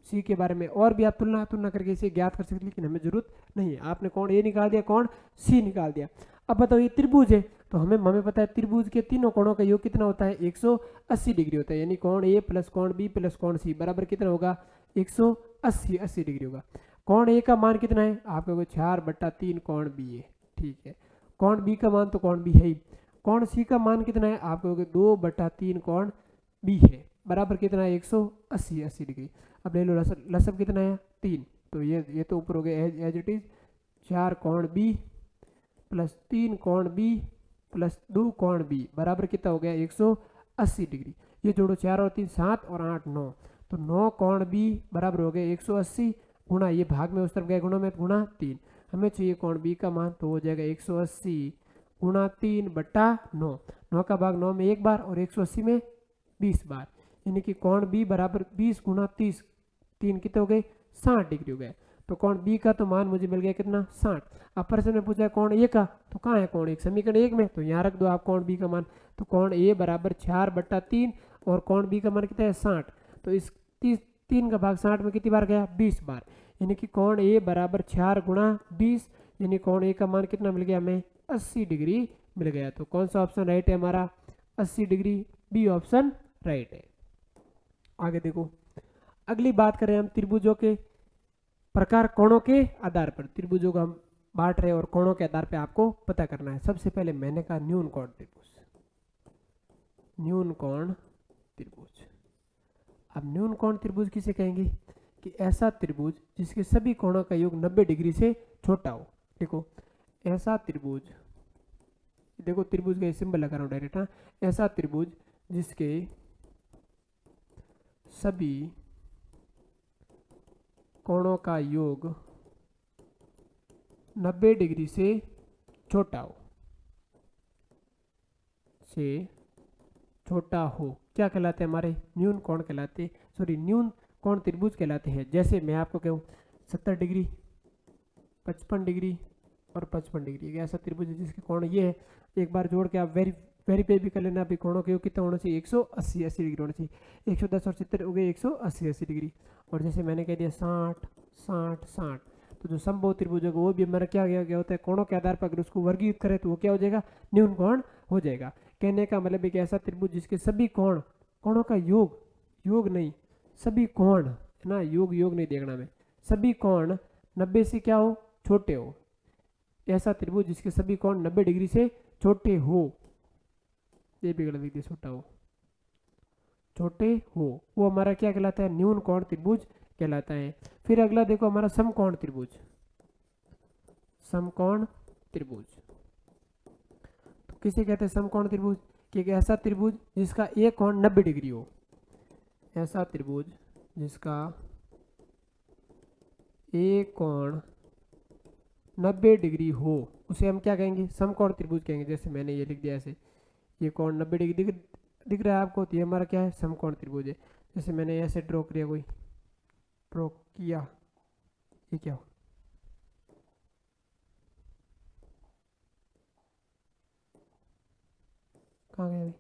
Speaker 1: सी के बारे में। और भी आप तुलना तुलना करके इसे ज्ञात कर सकते, लेकिन हमें जरूरत नहीं है। आपने कौन ए निकाल दिया, कौन सी निकाल दिया। अब बताओ ये त्रिभुज है, तो हमें पता है त्रिभुज के तीनों कोणों का योग कितना होता है 180 डिग्री होता है। यानी कौन ए प्लस कौन बी प्लस कौन सी बराबर कितना होगा 180 डिग्री होगा। कौन ए का मान कितना है आपका 4/3 कौन बी है, ठीक है। कौन बी का मान तो कौन बी है ही। कौन सी का मान कितना है आपको 2/3 कौन बी है बराबर कितना है 180 डिग्री। अब ले लो लसब कितना है 3, तो ये तो ऊपर हो गया एज इट इज 4 कौन बी प्लस 3 कौन बी प्लस 2 कौन बी बराबर कितना हो गया 180 डिग्री। ये जोड़ो 4 और 3 7 और 8 9, तो 9 कौन बी बराबर हो गया 180 गुणा ये भाग में उस तरफ गए गुणों में गुणा 3। हमें चाहिए कौन बी का मान, तो हो जाएगा 180 गुणा 3/9। 9 का भाग 9 में एक बार और 180 में 20 बार, यानी कि कौन बी बराबर 20 गुणा 30 3 कितने हो गए 60 डिग्री हो गए। तो कौन बी का तो मान मुझे मिल गया कितना 60। अब प्रश्न में पूछा है कौन ए का, तो कहाँ है कौन एक समीकरण 1 में, तो यहाँ रख दो आप कौन बी का मान। तो कौन ए बराबर 4/3 और कौन बी का मान कितना है 60। तो इस 3 का भाग 60 में कितनी बार गया 20 बार, यानी कि कौन ए बराबर 4 गुणा 20, यानी कौन ए का मान कितना मिल गया हमें 80 डिग्री मिल गया। तो कौन सा ऑप्शन राइट है हमारा 80 डिग्री, बी ऑप्शन राइट है। आगे देखो अगली बात करें हम त्रिभुजों के प्रकार कोणों के आधार पर। त्रिभुजों को हम बांट रहे और कोणों के आधार पर आपको पता करना है। सबसे पहले मैंने कहा न्यून कोण त्रिभुज, न्यून कोण त्रिभुज। अब न्यून कोण त्रिभुज किसे कहेंगे कि ऐसा त्रिभुज जिसके सभी कोणों का योग 90 डिग्री से छोटा हो। देखो ऐसा त्रिभुज, देखो त्रिभुज का सिंबल लगा रहा हूं डायरेक्ट, हाँ। ऐसा त्रिभुज जिसके सभी कोणों का योग 90 डिग्री से छोटा हो, से छोटा हो, क्या कहलाते हैं हमारे न्यून कोण कहलाते, सॉरी न्यून कोण त्रिभुज कहलाते हैं। जैसे मैं आपको कहूँ 70 डिग्री 55 डिग्री और 55 डिग्री, ऐसा त्रिभुज है जिसके कोण ये है। एक बार जोड़ के आप वेरीफाई भी कर लेना, अभी कोणों के योग कितना होना चाहिए 180 डिग्री होना चाहिए। 110 और 70 हो गए 180 डिग्री। और जैसे मैंने कह दिया 60 60 60, तो जो समबाहु त्रिभुज होगा वो भी हमारा क्या होता है कोणों के आधार पर अगर उसको वर्गीकृत करें तो वो क्या हो जाएगा न्यून कोण हो जाएगा। कहने का मतलब एक ऐसा त्रिभुज जिसके सभी कोणों का योग नहीं, सभी कोण है ना, योग नहीं देखना में, सभी कोण 90 से क्या हो छोटे हो। ऐसा त्रिभुज जिसके सभी कोण 90 डिग्री से छोटे हो, ये भी गलत लिख दिया छोटे हो, वो हमारा क्या कहलाता है न्यून कोण त्रिभुज कहलाता है। फिर अगला देखो हमारा समकोण त्रिभुज। समकोण त्रिभुज तो किसे कहते हैं समकोण त्रिभुज कि एक ऐसा त्रिभुज जिसका एक कोण 90 डिग्री हो। ऐसा त्रिभुज जिसका एक कोण 90 डिग्री हो उसे हम क्या कहेंगे समकोण त्रिभुज कहेंगे। जैसे मैंने ये लिख दिया ऐसे, ये कोण 90 डिग्री दिख रहा है आपको, तो ये हमारा क्या है समकोण त्रिभुज है। जैसे मैंने ऐसे ड्रॉ किया, ये क्या हो कहाँ गया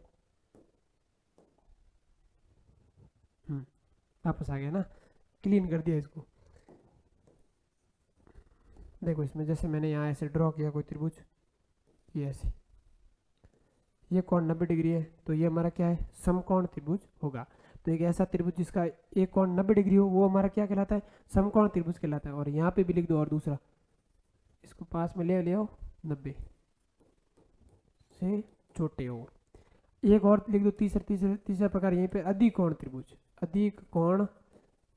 Speaker 1: वापस आ गया ना, क्लीन कर दिया इसको। देखो इसमें जैसे मैंने यहाँ ऐसे ड्रॉ किया कोई त्रिभुज, ये ऐसे, ये कोण 90 डिग्री है, तो ये हमारा क्या है समकोण त्रिभुज होगा। तो एक ऐसा त्रिभुज जिसका एक कोण 90 डिग्री हो वो हमारा क्या कहलाता है समकोण त्रिभुज कहलाता है। और यहाँ पे भी लिख दो और दूसरा, इसको पास में ले आओ 90 से छोटे हो। एक और लिख दो तीसरा प्रकार यहीं पे अधिक कोण त्रिभुज, अधिक कोण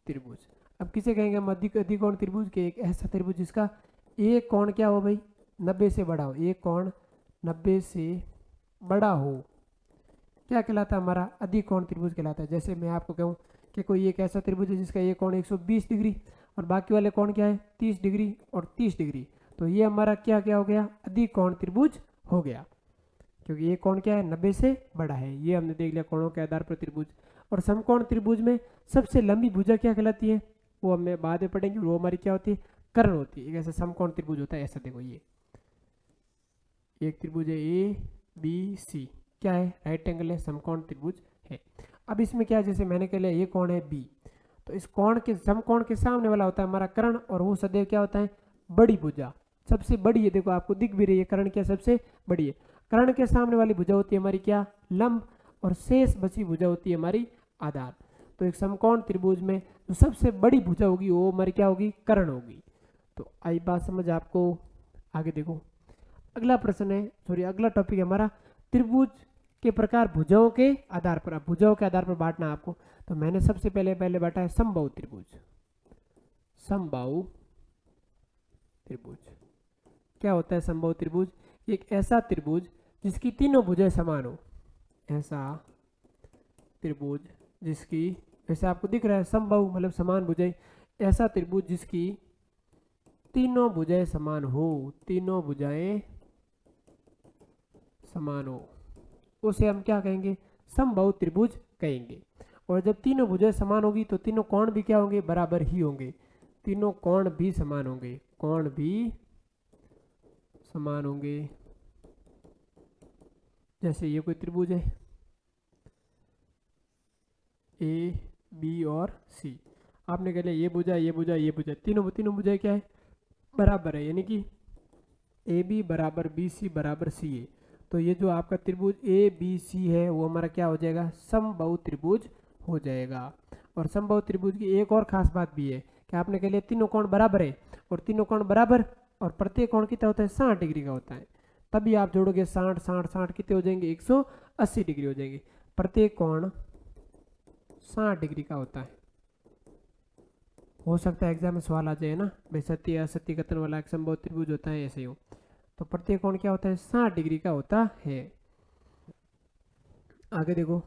Speaker 1: त्रिभुज। अब किसे कहेंगे हम अधिक कोण त्रिभुज के एक ऐसा त्रिभुज जिसका एक कोण क्या हो भाई 90 से बड़ा हो, एक कोण 90 से बड़ा हो, क्या कहलाता है हमारा अधिक कोण त्रिभुज कहलाता है। जैसे मैं आपको कहूँ कि कोई एक ऐसा त्रिभुज है जिसका एक कोण 120 डिग्री और बाकी वाले कोण क्या है 30 डिग्री और 30 डिग्री, तो ये हमारा क्या हो गया अधिक कोण त्रिभुज हो गया, क्योंकि ये कोण क्या है 90 से बड़ा है। ये हमने देख लिया कोणों के आधार पर त्रिभुज। और समकोण त्रिभुज में सबसे लंबी भुजा क्या कहलाती है वो हमें बाद में पढ़ेंगे, वो हमारी क्या होती है कर्ण होती है। एक ऐसा समकोण त्रिभुज होता है, ऐसा देखो ये एक त्रिभुज है ए बी सी, क्या है, राइट एंगल है, समकोण त्रिभुज है। अब इसमें क्या है, जैसे मैंने कह लिया ये कोण है बी, तो इस कोण के समकोण के सामने वाला होता है हमारा कर्ण, और वो सदैव क्या होता है, बड़ी भुजा, सबसे बड़ी है। देखो आपको दिख भी रही है, कर्ण क्या सबसे बड़ी है। कर्ण के सामने वाली भुजा होती है हमारी क्या, लंब, और शेष बची भुजा होती है हमारी आधार। तो एक समकोण त्रिभुज में जो सबसे बड़ी भुजा होगी वो हमारी क्या होगी, कर्ण होगी। तो आई बात समझ आपको। आगे देखो, अगला प्रश्न है, सॉरी अगला टॉपिक है हमारा त्रिभुज के प्रकार भुजाओं के आधार पर। अब भुजाओं के आधार पर बांटना आपको, तो मैंने सबसे पहले बांटा है समबाहु त्रिभुज। समबाहु त्रिभुज क्या होता है, समबाहु त्रिभुज एक ऐसा त्रिभुज जिसकी तीनों भुजाएं समान हो। ऐसा त्रिभुज जिसकी, जैसे आपको दिख रहा है समबाहु मतलब समान भुजाएं, ऐसा त्रिभुज जिसकी तीनों भुजाएं समान हो, तीनों भुजाएं समान हो, उसे हम क्या कहेंगे, समबाहु त्रिभुज कहेंगे। और जब तीनों भुजाएं समान होगी तो तीनों कोण भी क्या होंगे, बराबर ही होंगे, तीनों कोण भी समान होंगे, कोण भी समान होंगे। जैसे ये कोई त्रिभुज है ए बी और सी, आपने कह लिया ये भुजा ये भुजा ये भुजा, तीनों भुजाएं क्या है, बराबर है, यानी कि ए बी बराबर बी सी बराबर सी ए। तो ये जो आपका त्रिभुज ए बी सी है वो हमारा क्या हो जाएगा, समबाहु त्रिभुज हो जाएगा। और समबाहु त्रिभुज की एक और खास बात भी है कि आपने कह लिया तीनों कोण बराबर है, और तीनों कोण बराबर और प्रत्येक कोण कितना होता है, 60 डिग्री का होता है। तभी आप जोड़ोगे 60 60 60 कितने हो जाएंगे, 180 डिग्री हो जाएंगे। प्रत्येक कोण 60 डिग्री का होता है। हो सकता है एग्जाम में सवाल आ जाए ना, भाई सत्य असत्य कथन वाला एक समबाहु त्रिभुज होता है, ऐसे ही हो। तो प्रत्येक कोण क्या होता है, 60 डिग्री का होता है। आगे देखो,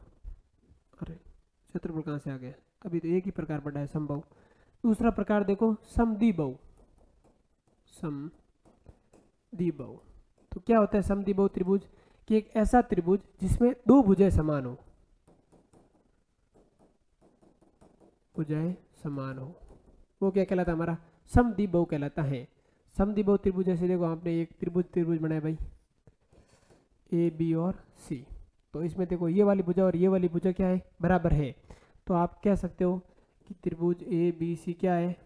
Speaker 1: अरे क्षेत्रफल कहाँ से आ गया, अभी तो एक ही प्रकार पढ़ा है समबाहु। दूसरा प्रकार देखो, समद्विबाहु। समद्विबाहु तो क्या होता है समद्विबाहु त्रिभुज, कि एक ऐसा त्रिभुज जिसमें दो भुजाएं समान हो, भुजाएं समान हो, वो क्या कहलाता है, हमारा समद्विबाहु कहलाता है। समद्विबाहु त्रिभुज जैसे देखो आपने एक त्रिभुज बनाया भाई ए बी और सी, तो इसमें देखो ये वाली भुजा और ये वाली भुजा क्या है, बराबर है। तो आप कह सकते हो कि त्रिभुज ए बी सी क्या है,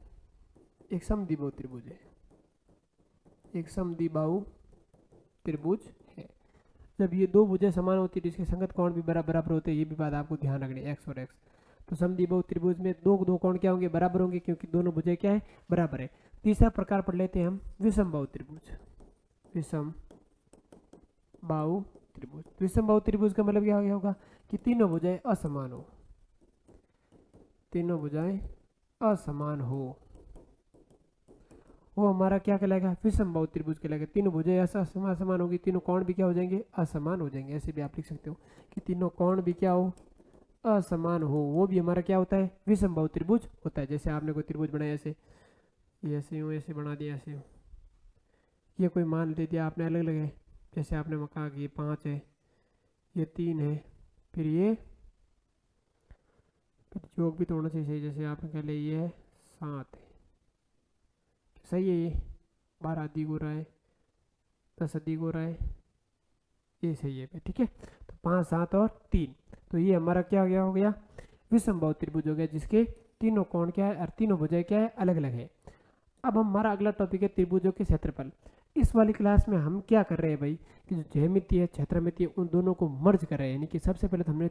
Speaker 1: एक समद्विबाहु त्रिभुज है, एक समद्विबाहु त्रिभुज है। जब ये दो भुजाएं समान होती है तो इसके संगत कोण भी बराबर होते हैं, ये भी बात आपको ध्यान रखनी है, एक्स और एक्स। तो समद्विबाहु त्रिभुज में दो कोण क्या होंगे, बराबर होंगे, क्योंकि दोनों भुजाएं क्या है, बराबर है। तीसरा प्रकार पढ़ लेते हैं हम विषमबाहु त्रिभुज। विषमबाहु त्रिभुज, विषमबाहु त्रिभुज का मतलब क्या होगा कि तीनों भुजाएं असमान हो, तीनों भुजाएं असमान हो, वो हमारा क्या कहलाएगा, विषमबाहु त्रिभुज कहलाएगा। तीनों भुजाएं असमान होगी, तीनों कोण भी क्या हो जाएंगे, असमान हो जाएंगे। ऐसे भी आप लिख सकते हो कि तीनों कोण भी क्या हो, असमान हो, वो भी हमारा क्या होता है, विषमबाहु त्रिभुज होता है। जैसे आपने कोई त्रिभुज बनाया, ऐसे ये ऐसे यूँ ऐसे बना दिया, ऐसे यूँ, ये कोई मान दे दिया आपने अलग अलग है, जैसे आपने कहा कि ये 5 है, ये 3 है, फिर ये योग भी तो होना चाहिए सही, जैसे आपने कह लिया ये है 7 है, सही है, ये 12 अधिक हो रहा है, 10 अधिक हो रहा है, ये सही है, ठीक है। तो 5 7 और 3, तो ये हमारा क्या हो गया, विषमबाहु त्रिभुज हो गया, जिसके तीनों कोण क्या है और तीनों भुजाएं क्या है, अलग अलग है। अब हमारा अगला टॉपिक है त्रिभुजों के क्षेत्रफल। इस वाली क्लास में हम क्या कर रहे हैं भाई, कि जो ज्यामिति है, क्षेत्रमिति है, उन दोनों को मर्ज कर रहे हैं। यानी कि सबसे पहले तो हमने